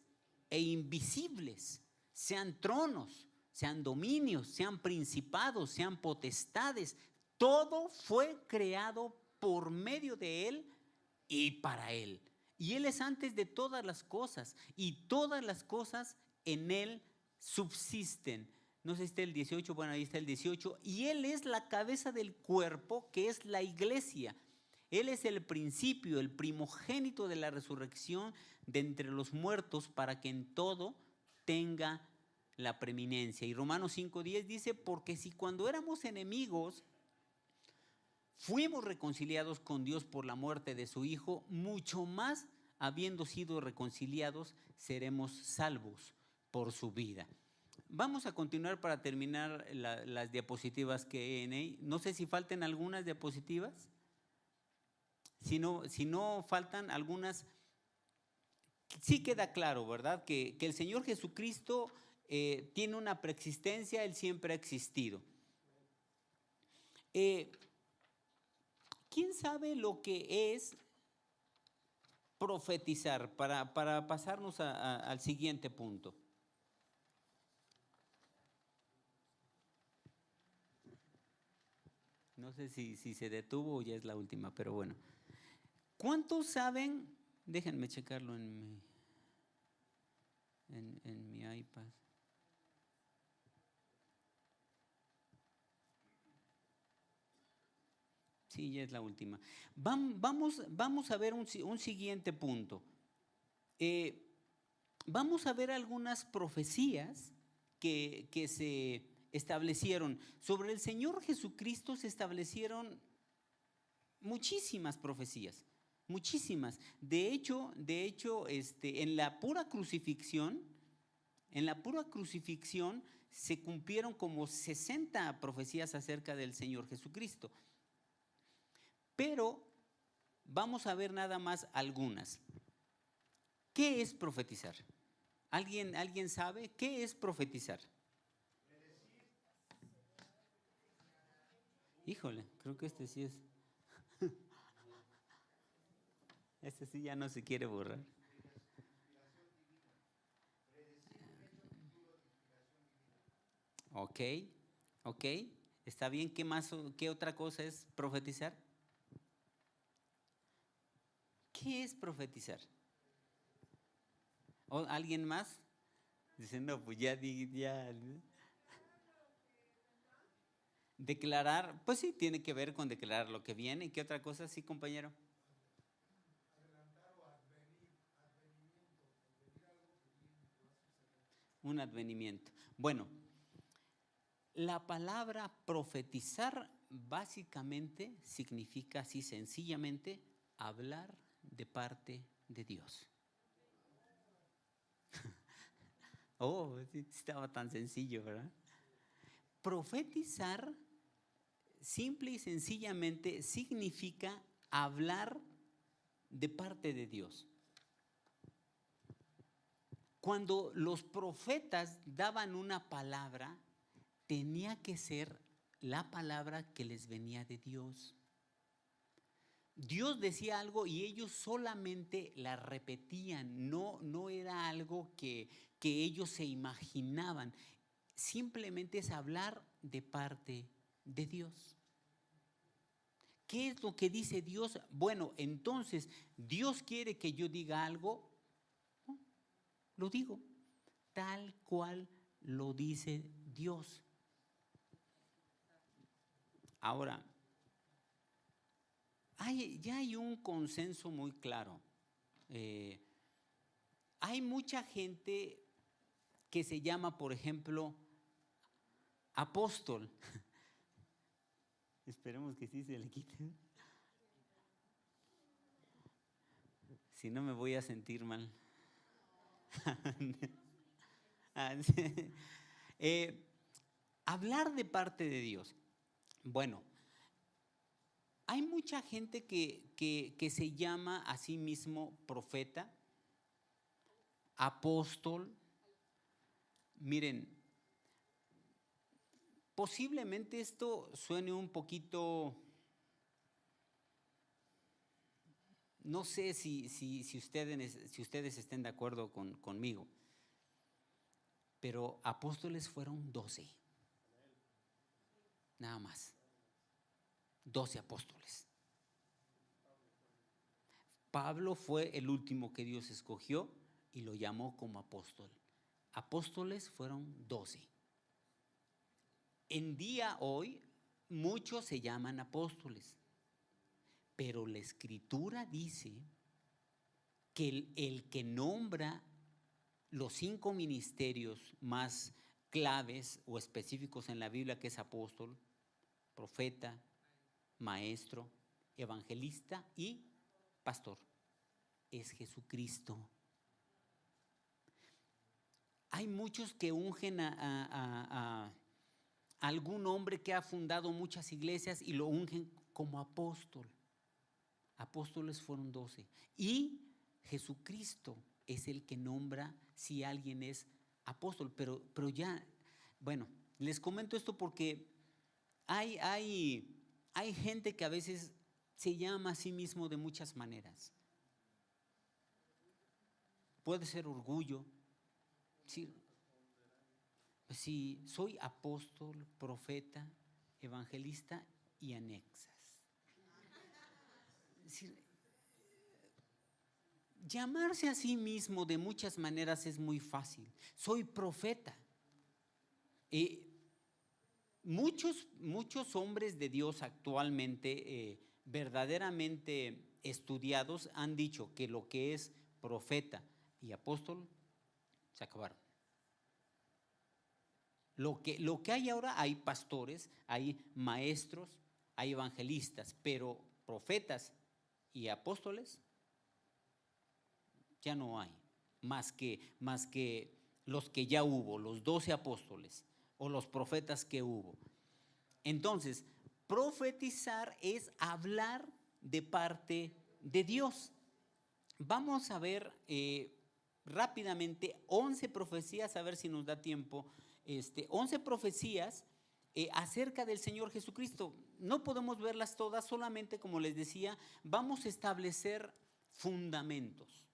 e invisibles, sean tronos, sean dominios, sean principados, sean potestades, todo fue creado por medio de Él y para Él. Y Él es antes de todas las cosas y todas las cosas en Él subsisten. No sé si está el 18, bueno, ahí está el 18. Y Él es la cabeza del cuerpo, que es la iglesia. Él es el principio, el primogénito de la resurrección de entre los muertos, para que en todo tenga la preeminencia. Y Romanos 5:10 dice, porque si cuando éramos enemigos fuimos reconciliados con Dios por la muerte de su Hijo, mucho más, habiendo sido reconciliados, seremos salvos por su vida. Vamos a continuar para terminar las diapositivas que en ahí. No sé si faltan algunas diapositivas. Si no faltan algunas, sí queda claro, ¿verdad? Que el Señor Jesucristo tiene una preexistencia, Él siempre ha existido. ¿Quién sabe lo que es profetizar? Para pasarnos al siguiente punto. No sé si se detuvo o ya es la última, pero bueno. ¿Cuántos saben? Déjenme checarlo en mi iPad. Sí, ya es la última. Vamos a ver un siguiente punto. Vamos a ver algunas profecías que se establecieron. Sobre el Señor Jesucristo se establecieron muchísimas profecías, muchísimas. De hecho, en la pura crucifixión se cumplieron como 60 profecías acerca del Señor Jesucristo. Pero vamos a ver nada más algunas. ¿Qué es profetizar? ¿Alguien sabe qué es profetizar? Híjole, creo que este sí es. Este sí ya no se quiere borrar. Ok. Está bien. ¿Qué otra cosa es profetizar? ¿Qué es profetizar? ¿O alguien más? Dice, no, pues ya. Declarar, pues sí, tiene que ver con declarar lo que viene. ¿Y qué otra cosa? Sí, compañero. Un advenimiento. Bueno, la palabra profetizar básicamente significa así sencillamente hablar de parte de Dios. Oh, sí, estaba tan sencillo, ¿verdad? Profetizar simple y sencillamente significa hablar de parte de Dios. Cuando los profetas daban una palabra, tenía que ser la palabra que les venía de Dios. Dios decía algo y ellos solamente la repetían, no era algo que ellos se imaginaban, simplemente es hablar de parte de Dios. ¿Qué es lo que dice Dios? Bueno, entonces, Dios quiere que yo diga algo, lo digo, tal cual lo dice Dios. Ahora, ya hay un consenso muy claro. Hay mucha gente que se llama, por ejemplo, apóstol. Esperemos que sí se le quite. Si no me voy a sentir mal. Hablar de parte de Dios. Bueno, hay mucha gente que se llama a sí mismo profeta, apóstol. Miren, posiblemente esto suene un poquito, no sé si ustedes estén de acuerdo conmigo, pero apóstoles fueron 12, nada más, 12 apóstoles. Pablo fue el último que Dios escogió y lo llamó como apóstol. Apóstoles fueron 12. En día hoy, muchos se llaman apóstoles, pero la Escritura dice que el que nombra los 5 ministerios más claves o específicos en la Biblia, que es apóstol, profeta, maestro, evangelista y pastor, es Jesucristo. Hay muchos que ungen a algún hombre que ha fundado muchas iglesias y lo ungen como apóstol. Apóstoles fueron 12. Y Jesucristo es el que nombra si alguien es apóstol. Pero ya, bueno, les comento esto porque hay gente que a veces se llama a sí mismo de muchas maneras. Puede ser orgullo. Sí, soy apóstol, profeta, evangelista y anexas. Es decir, llamarse a sí mismo de muchas maneras es muy fácil. Soy profeta. Muchos hombres de Dios actualmente verdaderamente estudiados han dicho que lo que es profeta y apóstol se acabaron. Lo que hay ahora, hay pastores, hay maestros, hay evangelistas, pero profetas y apóstoles ya no hay, más que los que ya hubo, los 12 apóstoles o los profetas que hubo. Entonces, profetizar es hablar de parte de Dios. Vamos a ver rápidamente 11 profecías, a ver si nos da tiempo. 11 profecías acerca del Señor Jesucristo. No podemos verlas todas, solamente como les decía, vamos a establecer fundamentos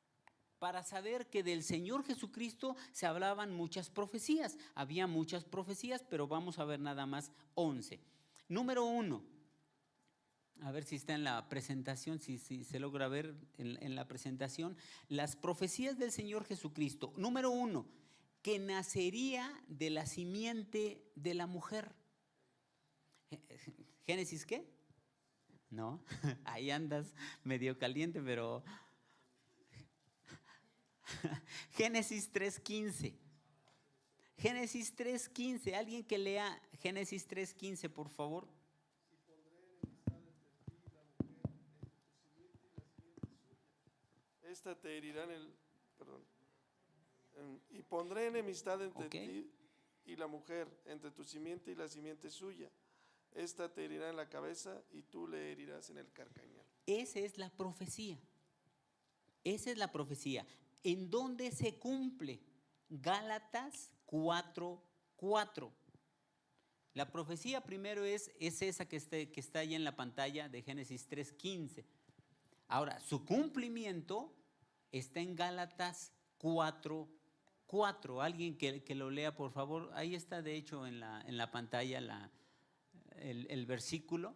para saber que del Señor Jesucristo se hablaban muchas profecías. Había muchas profecías, pero vamos a ver nada más 11. Número 1, a ver si está en la presentación, si se logra ver en la presentación, las profecías del Señor Jesucristo. Número 1, que nacería de la simiente de la mujer. ¿Génesis qué? No, ahí andas medio caliente, pero Génesis 3:15. Génesis 3:15, alguien que lea Génesis 3:15, por favor. Esta te herirá y pondré enemistad entre Ok. ti y la mujer, entre tu simiente y la simiente suya. Esta te herirá en la cabeza y tú le herirás en el carcañal. Esa es la profecía. Esa es la profecía. ¿En dónde se cumple? Gálatas 4:4. La profecía primero es esa que está ahí en la pantalla de Génesis 3:15. Ahora, su cumplimiento está en Gálatas 4:4. Alguien que lo lea, por favor. Ahí está, de hecho, en la pantalla el versículo.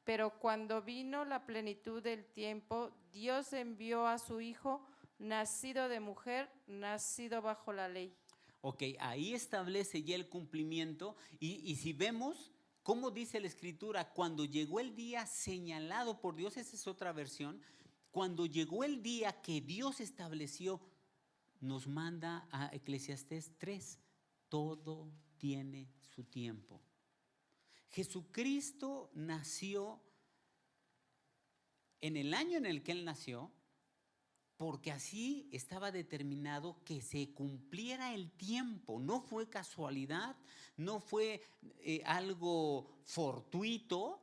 Pero cuando vino la plenitud del tiempo, Dios envió a su Hijo, nacido de mujer, nacido bajo la ley. Ok, ahí establece ya el cumplimiento y si vemos cómo dice la Escritura, cuando llegó el día señalado por Dios, esa es otra versión, cuando llegó el día que Dios estableció, nos manda a Eclesiastés 3, todo tiene su tiempo. Jesucristo nació en el año en el que Él nació, porque así estaba determinado que se cumpliera el tiempo. No fue casualidad, no fue algo fortuito,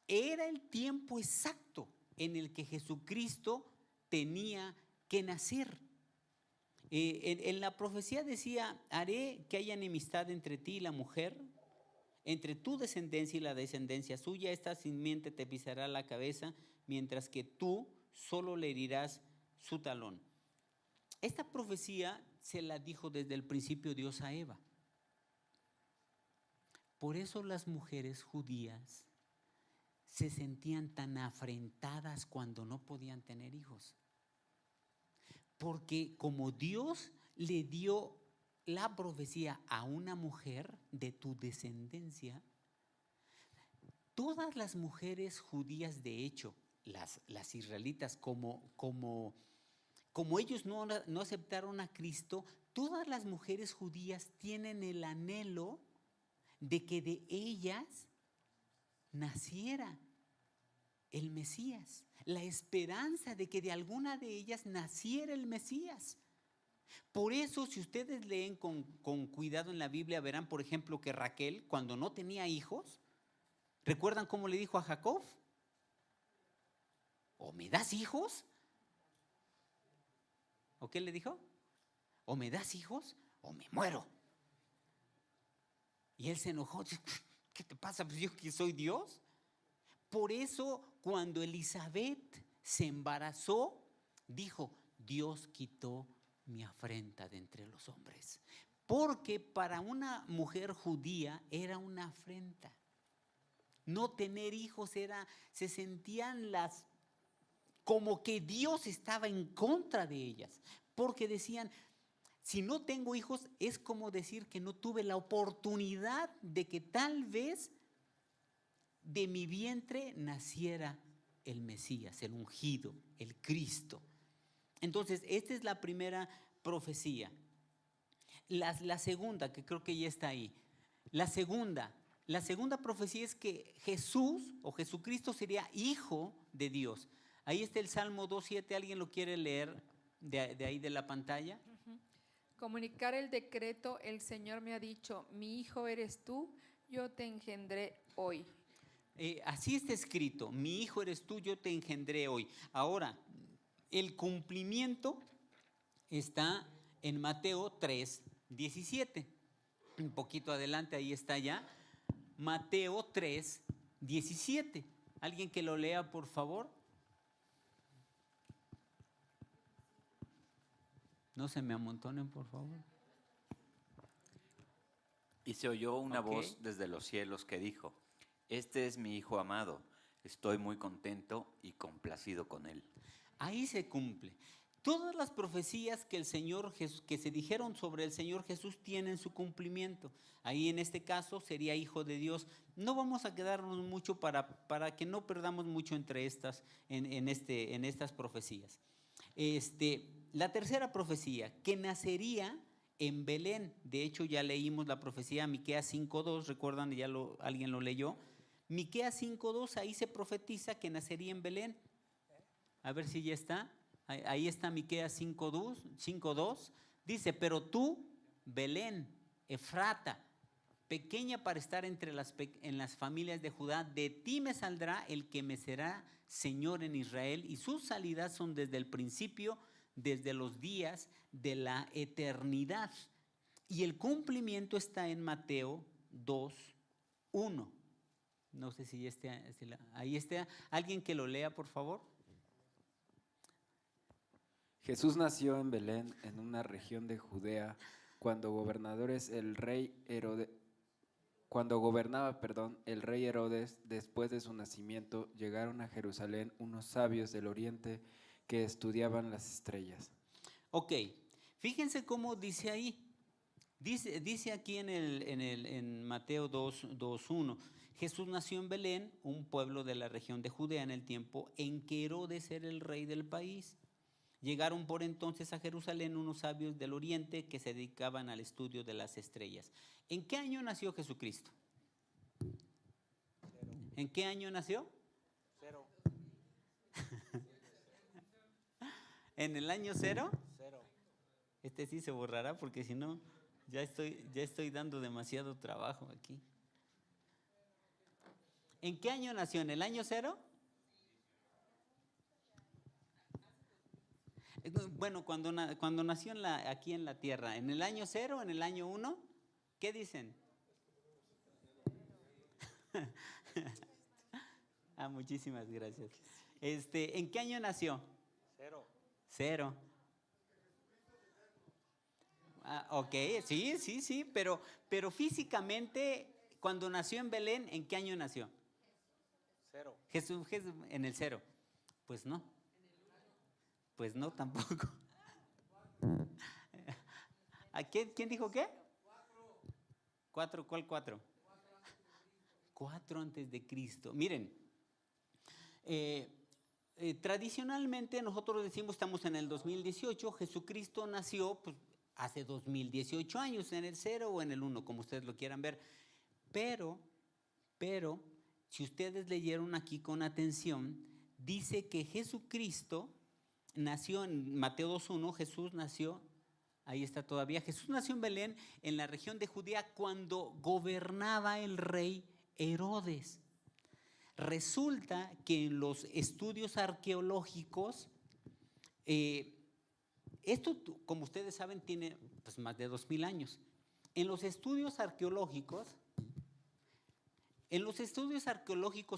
era el tiempo exacto en el que Jesucristo tenía que nacer. En la profecía decía, haré que haya enemistad entre ti y la mujer, entre tu descendencia y la descendencia suya, esta simiente te pisará la cabeza, mientras que tú solo le herirás su talón. Esta profecía se la dijo desde el principio Dios a Eva. Por eso las mujeres judías se sentían tan afrentadas cuando no podían tener hijos. Porque como Dios le dio la profecía a una mujer de tu descendencia, todas las mujeres judías, de hecho, las israelitas, como ellos no aceptaron a Cristo, todas las mujeres judías tienen el anhelo de que de ellas naciera el Mesías, la esperanza de que de alguna de ellas naciera el Mesías. Por eso, si ustedes leen con cuidado en la Biblia, verán, por ejemplo, que Raquel, cuando no tenía hijos, ¿recuerdan cómo le dijo a Jacob? ¿O me das hijos? ¿O qué le dijo? ¿O me das hijos o me muero? Y él se enojó. ¿Qué te pasa? Pues yo que soy Dios. Por eso, cuando Elizabeth se embarazó, dijo, Dios quitó mi afrenta de entre los hombres. Porque para una mujer judía era una afrenta. No tener hijos se sentían como que Dios estaba en contra de ellas. Porque decían, si no tengo hijos, es como decir que no tuve la oportunidad de que tal vez de mi vientre naciera el Mesías, el ungido, el Cristo. Entonces, esta es la primera profecía. La segunda, que creo que ya está ahí. La segunda profecía es que Jesús o Jesucristo sería hijo de Dios. Ahí está el Salmo 2:7, ¿alguien lo quiere leer de ahí de la pantalla? Comunicar el decreto, el Señor me ha dicho, mi hijo eres tú, yo te engendré hoy. Así está escrito, mi hijo eres tú, yo te engendré hoy. Ahora, el cumplimiento está en Mateo 3:17. Un poquito adelante, ahí está ya. Mateo 3:17. ¿Alguien que lo lea, por favor? No se me amontonen, por favor. Y se oyó una voz desde los cielos que dijo, este es mi Hijo amado, estoy muy contento y complacido con él. Ahí se cumple. Todas las profecías que que se dijeron sobre el Señor Jesús tienen su cumplimiento. Ahí en este caso sería Hijo de Dios. No vamos a quedarnos mucho para que no perdamos mucho entre estas profecías. La tercera profecía, que nacería en Belén. De hecho, ya leímos la profecía Miqueas 5:2, recuerdan, alguien lo leyó. Miqueas 5:2, ahí se profetiza que nacería en Belén. A ver si ya está. Ahí está Miqueas 5:2. Dice, pero tú, Belén, Efrata, pequeña para estar en las familias de Judá, de ti me saldrá el que me será Señor en Israel, y sus salidas son desde el principio, desde los días de la eternidad. Y el cumplimiento está en Mateo 2:1. No sé si ahí está. ¿Alguien que lo lea, por favor? Jesús nació en Belén, en una región de Judea, cuando gobernaba el rey Herodes. Después de su nacimiento, llegaron a Jerusalén unos sabios del oriente que estudiaban las estrellas. Ok, fíjense cómo dice ahí. Dice aquí en Mateo 2:1. Jesús nació en Belén, un pueblo de la región de Judea, en el tiempo en que Herodes era el rey del país. Llegaron por entonces a Jerusalén unos sabios del oriente que se dedicaban al estudio de las estrellas. ¿En qué año nació Jesucristo? ¿En qué año nació? 0. ¿En el año 0? 0. Este sí se borrará porque si no, ya estoy dando demasiado trabajo aquí. ¿En qué año nació? ¿En el año 0? Bueno, cuando nació aquí en la tierra, ¿en el año 0 o en el año 1? ¿Qué dicen? Muchísimas gracias. ¿En qué año nació? 0. 0. Ok, sí, pero físicamente, cuando nació en Belén, ¿en qué año nació? 0. Jesús en el 0. Pues no. Pues no, tampoco. ¿Quién dijo qué? 4. ¿Cuál 4? 4 antes de Cristo. Miren, tradicionalmente nosotros decimos, estamos en el 2018, Jesucristo nació pues, hace 2018 años, en el 0 o en el 1, como ustedes lo quieran ver. Pero, si ustedes leyeron aquí con atención, dice que Jesucristo nació en Mateo 2:1, Jesús nació, ahí está todavía, Jesús nació en Belén, en la región de Judea, cuando gobernaba el rey Herodes. Resulta que en los estudios arqueológicos, esto, como ustedes saben, tiene pues, más de 2000 años. En los estudios arqueológicos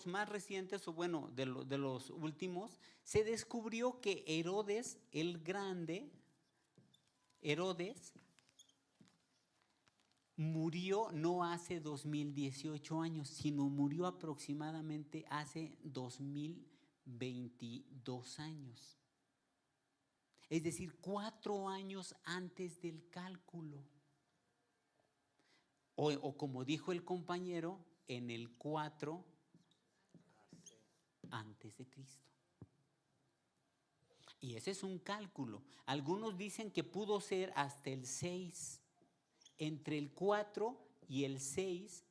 más recientes, o bueno, de los últimos, se descubrió que Herodes el Grande, murió no hace 2018 años, sino murió aproximadamente hace 2022 años. Es decir, 4 años antes del cálculo. O como dijo el compañero, en el 4 antes de Cristo. Y ese es un cálculo. Algunos dicen que pudo ser hasta el 6. Entre el 4 y el 6.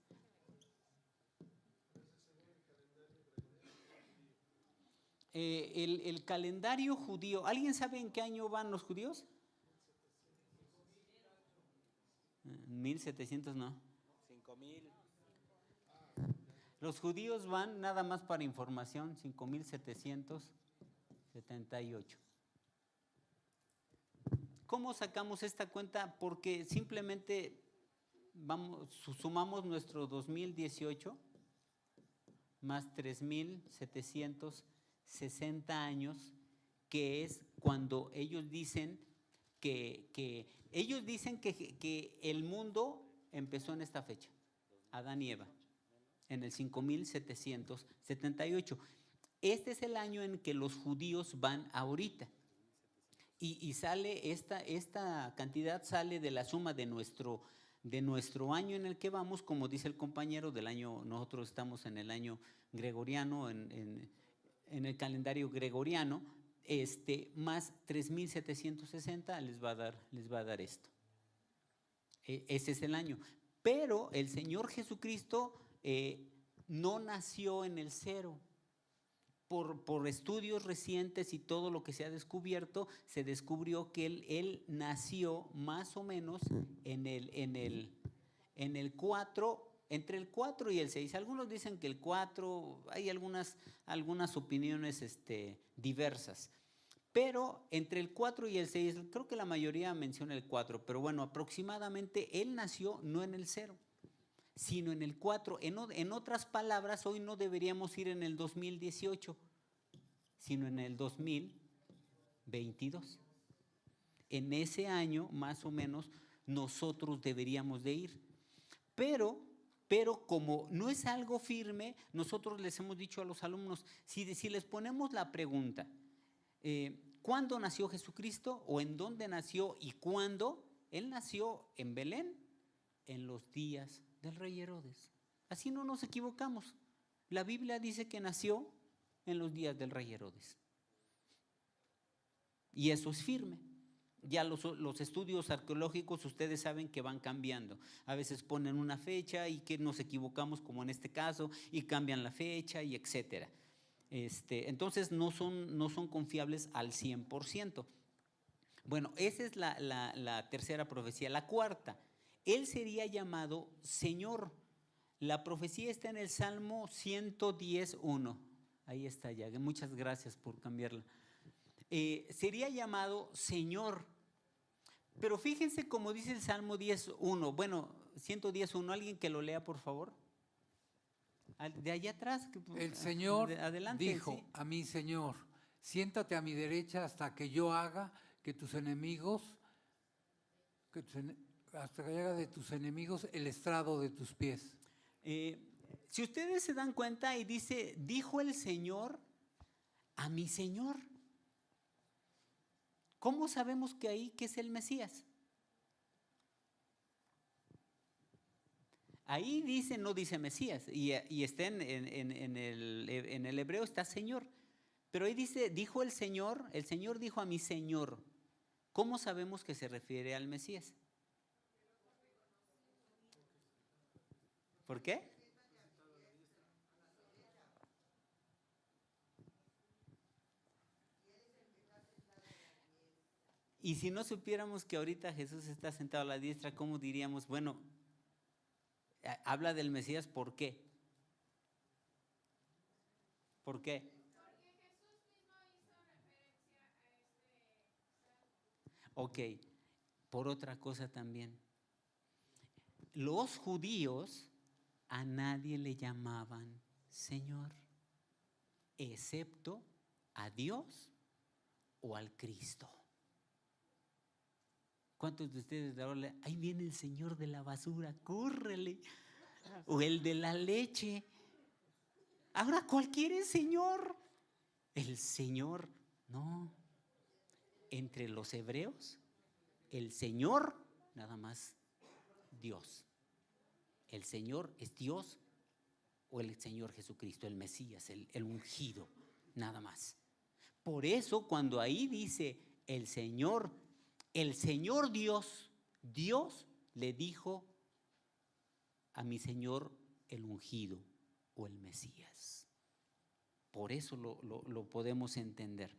El calendario judío. ¿Alguien sabe en qué año van los judíos? 1700 no. 5000. Los judíos van, nada más para información, 5778. ¿Cómo sacamos esta cuenta? Porque simplemente sumamos nuestro 2018 más 3760 años, que es cuando ellos dicen que el mundo empezó en esta fecha, Adán y Eva, en el 5778. Este es el año en que los judíos van ahorita. Y sale esta cantidad sale de la suma de nuestro año en el que vamos, como dice el compañero, del año, nosotros estamos en el año gregoriano, en el calendario gregoriano, más 3760 les va a dar esto. Ese es el año. Pero el Señor Jesucristo no nació en el 0. Por estudios recientes y todo lo que se ha descubierto, se descubrió que él nació más o menos en el 4, entre el 4 y el 6. Algunos dicen que el 4, hay algunas opiniones diversas. Pero entre el 4 y el 6, creo que la mayoría menciona el 4, pero bueno, aproximadamente él nació no en el 0, sino en el 4. En otras palabras, hoy no deberíamos ir en el 2018, sino en el 2022. En ese año, más o menos, nosotros deberíamos de ir. Pero como no es algo firme, nosotros les hemos dicho a los alumnos, si les ponemos la pregunta, ¿cuándo nació Jesucristo? ¿O en dónde nació y cuándo? Él nació en Belén en los días del rey Herodes. Así no nos equivocamos. La Biblia dice que nació en los días del rey Herodes. Y eso es firme. Ya los estudios arqueológicos, ustedes saben que van cambiando. A veces ponen una fecha y que nos equivocamos, como en este caso, y cambian la fecha y etcétera. Entonces no son confiables al 100%. Bueno, esa es la tercera profecía. La cuarta, él sería llamado Señor. La profecía está en el Salmo 110:1. Ahí está ya, muchas gracias por cambiarla. Sería llamado Señor. Pero fíjense cómo dice el Salmo 10:1. Bueno, 110:1, alguien que lo lea, por favor. De allá atrás. El Señor adelante, dijo ¿sí? a mi Señor, siéntate a mi derecha hasta que yo haga que tus enemigos, hasta que haga de tus enemigos el estrado de tus pies. Si ustedes se dan cuenta, y dice, dijo el Señor a mi Señor. ¿Cómo sabemos que ahí que es el Mesías? Ahí dice, no dice Mesías, y está en el hebreo está Señor. Pero ahí dice, dijo el Señor dijo a mi Señor. ¿Cómo sabemos que se refiere al Mesías? ¿Por qué? Y si no supiéramos que ahorita Jesús está sentado a la diestra, ¿cómo diríamos? Bueno, habla del Mesías, ¿por qué? ¿Por qué? Porque Jesús mismo hizo referencia a salmo. Ok, por otra cosa también. Los judíos a nadie le llamaban Señor, excepto a Dios o al Cristo. ¿Cuántos de ustedes de ahora, ahí viene el señor de la basura, córrele? O el de la leche. Ahora cualquiera es señor. El Señor, no. Entre los hebreos, el Señor, nada más Dios. El Señor es Dios o el Señor Jesucristo, el Mesías, el ungido, nada más. Por eso cuando ahí dice el Señor Dios, Dios le dijo a mi Señor el ungido o el Mesías. Por eso lo podemos entender.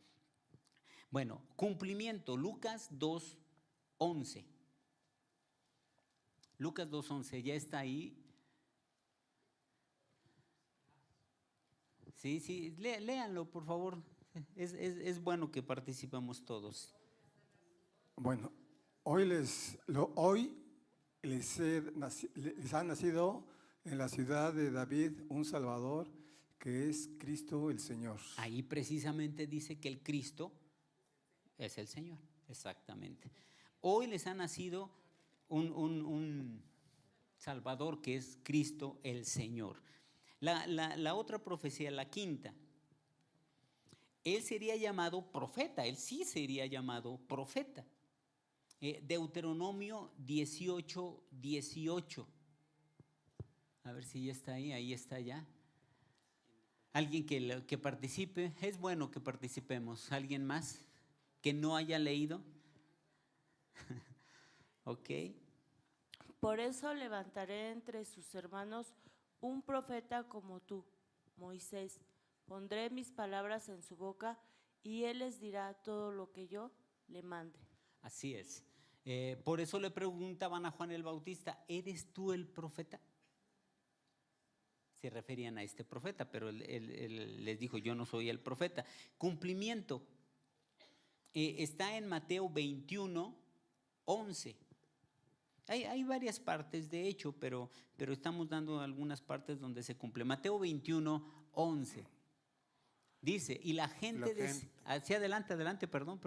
Bueno, cumplimiento, Lucas 2:11. Lucas 2:11, ya está ahí. Sí, léanlo, por favor. Es bueno que participemos todos. Bueno, hoy les ha nacido en la ciudad de David un Salvador, que es Cristo el Señor. Ahí precisamente dice que el Cristo es el Señor, exactamente. Hoy les ha nacido un Salvador que es Cristo el Señor. La otra profecía, la quinta, él sería llamado profeta, él sí sería llamado profeta. Deuteronomio 18:18. A ver si ya está ahí está ya. Alguien que participe, es bueno que participemos. ¿Alguien más que no haya leído? Ok. Por eso levantaré entre sus hermanos un profeta como tú, Moisés. Pondré mis palabras en su boca y él les dirá todo lo que yo le mande. Así es. Por eso le preguntaban a Juan el Bautista, ¿eres tú el profeta? Se referían a este profeta, pero él les dijo, yo no soy el profeta. Cumplimiento. Está en Mateo 21, 11. Hay varias partes, de hecho, pero estamos dando algunas partes donde se cumple. Mateo 21, 11. Dice, y la gente, hacia adelante, perdón.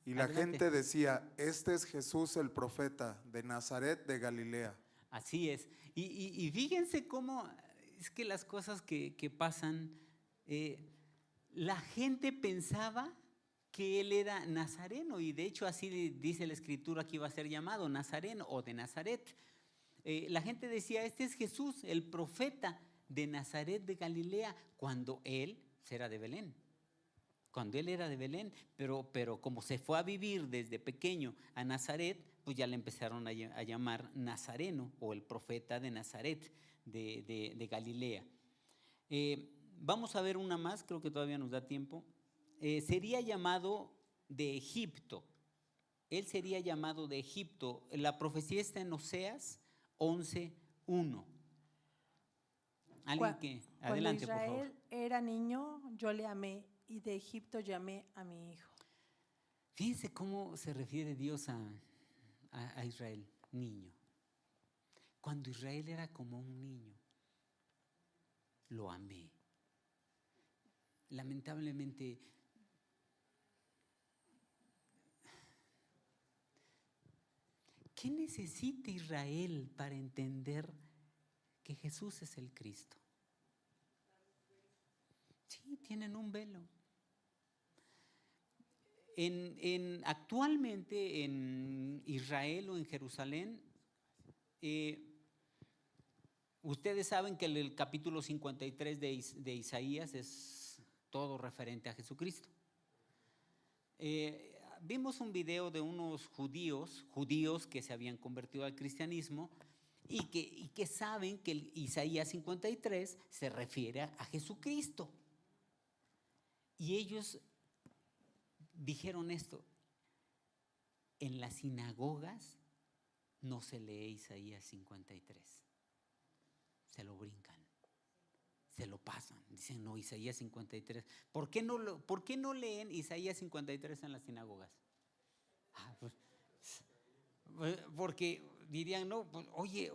Y la Adelante. gente decía, este es Jesús el profeta de Nazaret de Galilea. Así es. Y fíjense cómo es que las cosas que pasan, la gente pensaba que él era nazareno, y de hecho así dice la escritura que iba a ser llamado Nazareno o de Nazaret. La gente decía, este es Jesús, el profeta de Nazaret de Galilea, cuando él era de Belén. Cuando él era de Belén, pero como se fue a vivir desde pequeño a Nazaret, pues ya le empezaron a llamar Nazareno o el profeta de Nazaret de Galilea. Vamos a ver una más, creo que todavía nos da tiempo. Sería llamado de Egipto. Él sería llamado de Egipto. La profecía está en Oseas 11:1. Alguien que, adelante, por favor. Cuando Israel era niño, yo le amé, y de Egipto llamé a mi hijo. Fíjense cómo se refiere Dios a Israel, niño. Cuando Israel era como un niño, lo amé. Lamentablemente, ¿qué necesita Israel para entender que Jesús es el Cristo? Sí, tienen un velo. Actualmente en Israel o en Jerusalén, ustedes saben que el capítulo 53 de Isaías es todo referente a Jesucristo. Vimos un video de unos judíos que se habían convertido al cristianismo y que saben que el Isaías 53 se refiere a Jesucristo. Y ellos dijeron esto: en las sinagogas no se lee Isaías 53, se lo brincan, se lo pasan, dicen no, Isaías 53. ¿Por qué no leen Isaías 53 en las sinagogas? Porque dirían, no, pues, oye,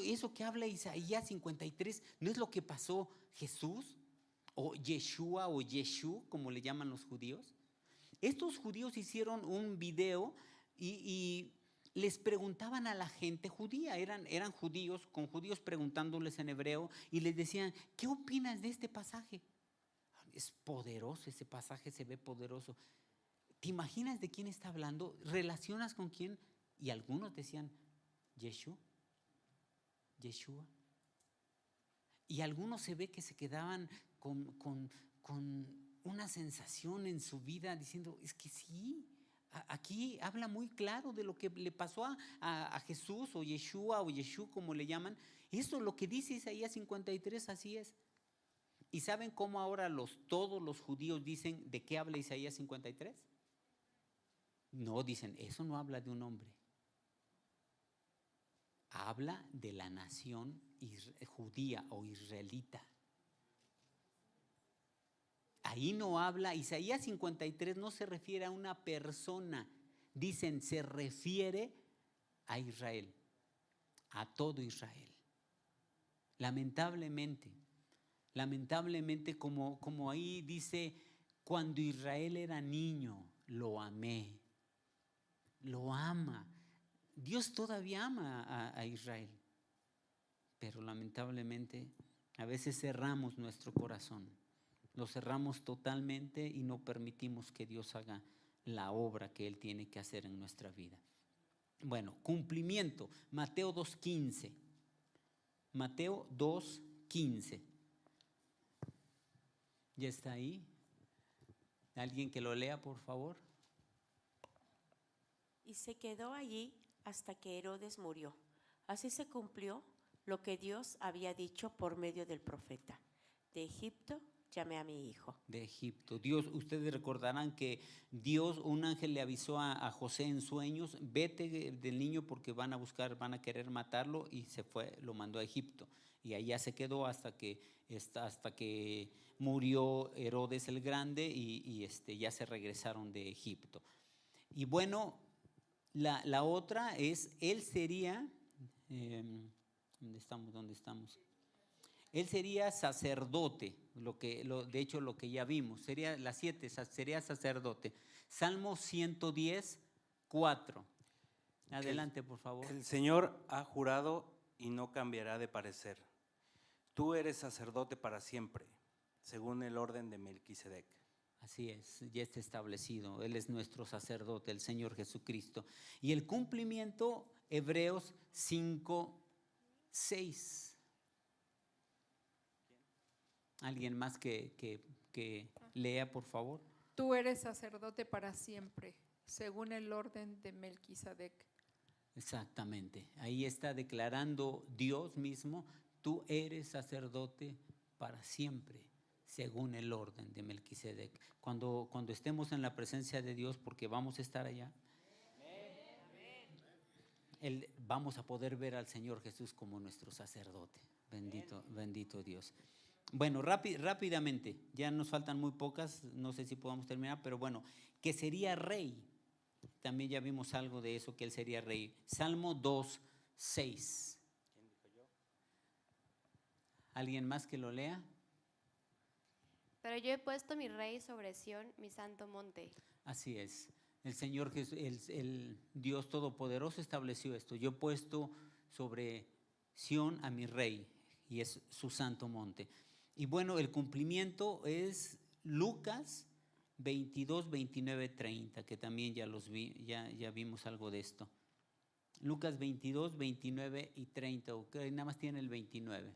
eso que habla Isaías 53, ¿no es lo que pasó Jesús? O Yeshua o Yeshu, como le llaman los judíos. Estos judíos hicieron un video y les preguntaban a la gente judía, eran judíos, con judíos preguntándoles en hebreo, y les decían, ¿qué opinas de este pasaje? Es poderoso ese pasaje, se ve poderoso. ¿Te imaginas de quién está hablando? ¿Relacionas con quién? Y algunos decían, Yeshua. Y algunos se ve que se quedaban con una sensación en su vida diciendo, es que sí, aquí habla muy claro de lo que le pasó a Jesús o Yeshua o Yeshu, como le llaman. Eso es lo que dice Isaías 53, así es. ¿Y saben cómo ahora todos los judíos dicen de qué habla Isaías 53? No, dicen, eso no habla de un hombre. Habla de la nación judía o israelita. Ahí no habla, Isaías 53 no se refiere a una persona, dicen, se refiere a Israel, a todo Israel. Lamentablemente, como ahí dice, cuando Israel era niño, lo amé, lo ama. Dios todavía ama a Israel, pero lamentablemente a veces cerramos nuestro corazón, lo cerramos totalmente y no permitimos que Dios haga la obra que Él tiene que hacer en nuestra vida. Bueno, cumplimiento, Mateo 2:15. Mateo 2:15. ¿Ya está ahí? ¿Alguien que lo lea, por favor? Y se quedó allí hasta que Herodes murió. Así se cumplió lo que Dios había dicho por medio del profeta. De Egipto llamé a mi hijo. De Egipto. Dios, ustedes recordarán que Dios, un ángel le avisó a José en sueños, vete del niño porque van a buscar, van a querer matarlo, y se fue, lo mandó a Egipto. Y allá se quedó hasta que murió Herodes el Grande y ya se regresaron de Egipto. Y bueno, la otra es, él sería, ¿dónde estamos? Él sería sacerdote, de hecho lo que ya vimos, sería las 7, sería sacerdote. Salmo 110, 4. Adelante, por favor. El Señor ha jurado y no cambiará de parecer. Tú eres sacerdote para siempre, según el orden de Melquisedec. Así es, ya está establecido. Él es nuestro sacerdote, el Señor Jesucristo. Y el cumplimiento, Hebreos 5, 6. ¿Alguien más que lea, por favor? Tú eres sacerdote para siempre, según el orden de Melquisedec. Exactamente. Ahí está declarando Dios mismo, tú eres sacerdote para siempre, según el orden de Melquisedec. Cuando estemos en la presencia de Dios, porque vamos a estar allá, vamos a poder ver al Señor Jesús como nuestro sacerdote. Bendito Dios. Bueno, rápidamente, ya nos faltan muy pocas, no sé si podamos terminar, pero bueno, que sería rey. También ya vimos algo de eso, que él sería rey. Salmo 2, 6. ¿Alguien más que lo lea? Pero yo he puesto mi rey sobre Sión, mi santo monte. Así es. El Señor Jesús, el Dios Todopoderoso estableció esto. Yo he puesto sobre Sión a mi rey, y es su santo monte. Y bueno, el cumplimiento es Lucas 22, 29, 30, que también ya vimos algo de esto. Lucas 22, 29 y 30, okay, nada más tiene el 29.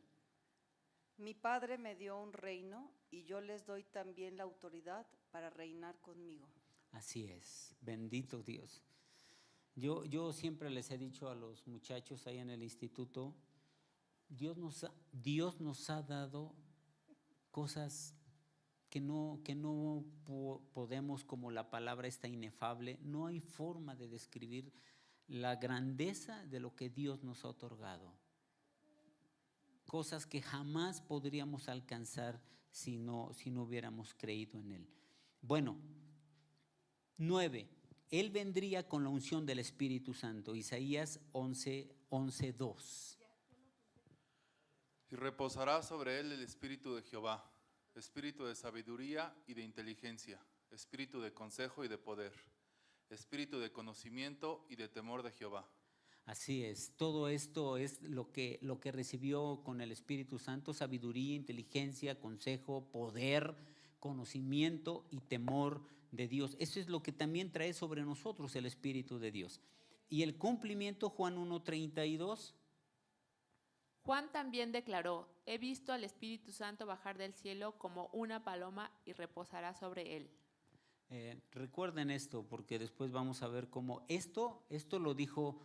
Mi Padre me dio un reino y yo les doy también la autoridad para reinar conmigo. Así es, bendito Dios. Yo siempre les he dicho a los muchachos ahí en el instituto, Dios nos ha dado cosas que no podemos, como la palabra está inefable, no hay forma de describir la grandeza de lo que Dios nos ha otorgado. Cosas que jamás podríamos alcanzar si no hubiéramos creído en Él. Bueno, 9. Él vendría con la unción del Espíritu Santo. Isaías 11:2. Y reposará sobre él el Espíritu de Jehová, Espíritu de sabiduría y de inteligencia, Espíritu de consejo y de poder, Espíritu de conocimiento y de temor de Jehová. Así es, todo esto es lo que recibió con el Espíritu Santo: sabiduría, inteligencia, consejo, poder, conocimiento y temor de Dios. Eso es lo que también trae sobre nosotros el Espíritu de Dios. Y el cumplimiento, Juan 1:32. Juan también declaró: he visto al Espíritu Santo bajar del cielo como una paloma y reposará sobre él. Recuerden esto, porque después vamos a ver cómo esto lo dijo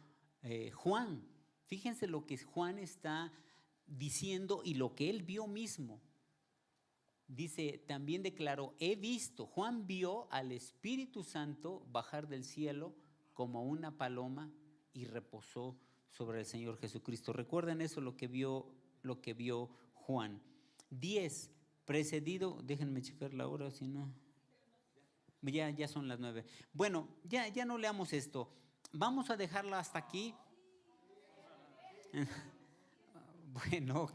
Juan. Fíjense lo que Juan está diciendo y lo que él vio mismo. Dice, también declaró, he visto, Juan vio al Espíritu Santo bajar del cielo como una paloma y reposó sobre el Señor Jesucristo. Recuerden eso, lo que vio Juan. 10, precedido, déjenme checar la hora, si no, ya son las 9. Bueno, ya no leamos esto. Vamos a dejarla hasta aquí. Bueno,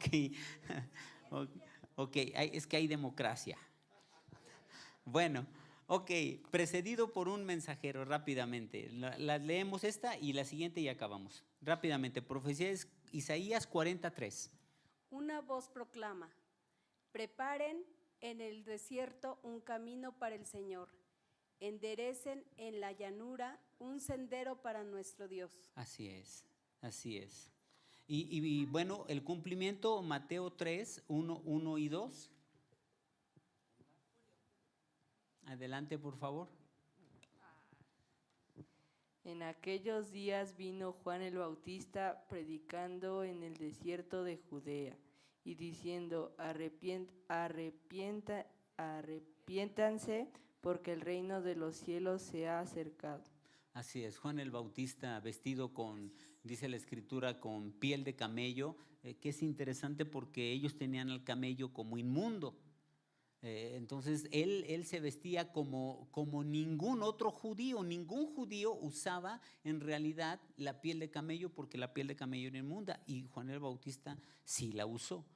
ok, es que hay democracia. Bueno, ok, precedido por un mensajero, rápidamente. La leemos esta y la siguiente y acabamos. Rápidamente, profecía es Isaías 43. Una voz proclama: preparen en el desierto un camino para el Señor, enderecen en la llanura un sendero para nuestro Dios. Así es. Y bueno, el cumplimiento, Mateo 3, 1 y 2. Adelante, por favor. En aquellos días vino Juan el Bautista predicando en el desierto de Judea y diciendo, arrepiéntanse porque el reino de los cielos se ha acercado. Así es, Juan el Bautista vestido con, dice la escritura, con piel de camello, que es interesante porque ellos tenían al camello como inmundo. Entonces él se vestía como ningún otro judío. Ningún judío usaba en realidad la piel de camello porque la piel de camello era inmunda, y Juan el Bautista sí la usó.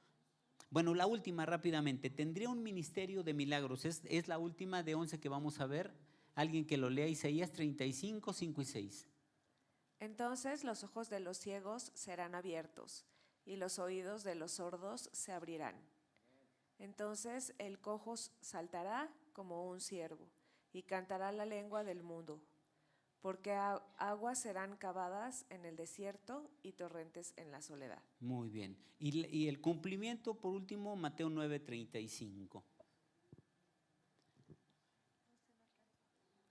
Bueno, la última rápidamente, tendría un ministerio de milagros, es la última de 11 que vamos a ver. Alguien que lo lea, Isaías 35, 5 y 6. Entonces los ojos de los ciegos serán abiertos y los oídos de los sordos se abrirán. Entonces el cojo saltará como un ciervo y cantará la lengua del mudo, porque aguas serán cavadas en el desierto y torrentes en la soledad. Muy bien. Y el cumplimiento, por último, Mateo 9, 35.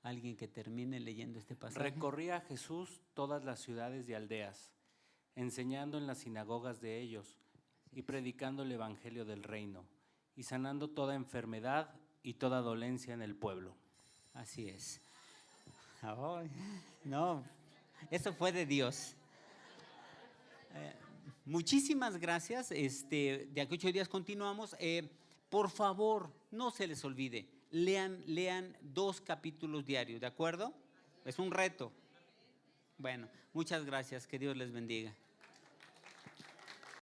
Alguien que termine leyendo este pasaje. Recorría Jesús todas las ciudades y aldeas, enseñando en las sinagogas de ellos y predicando el evangelio del reino, y sanando toda enfermedad y toda dolencia en el pueblo. Así es. Oh, no, eso fue de Dios. Muchísimas gracias. De aquí a 8 días continuamos. Por favor, no se les olvide, lean 2 capítulos diarios, ¿de acuerdo? Es un reto. Bueno, muchas gracias. Que Dios les bendiga.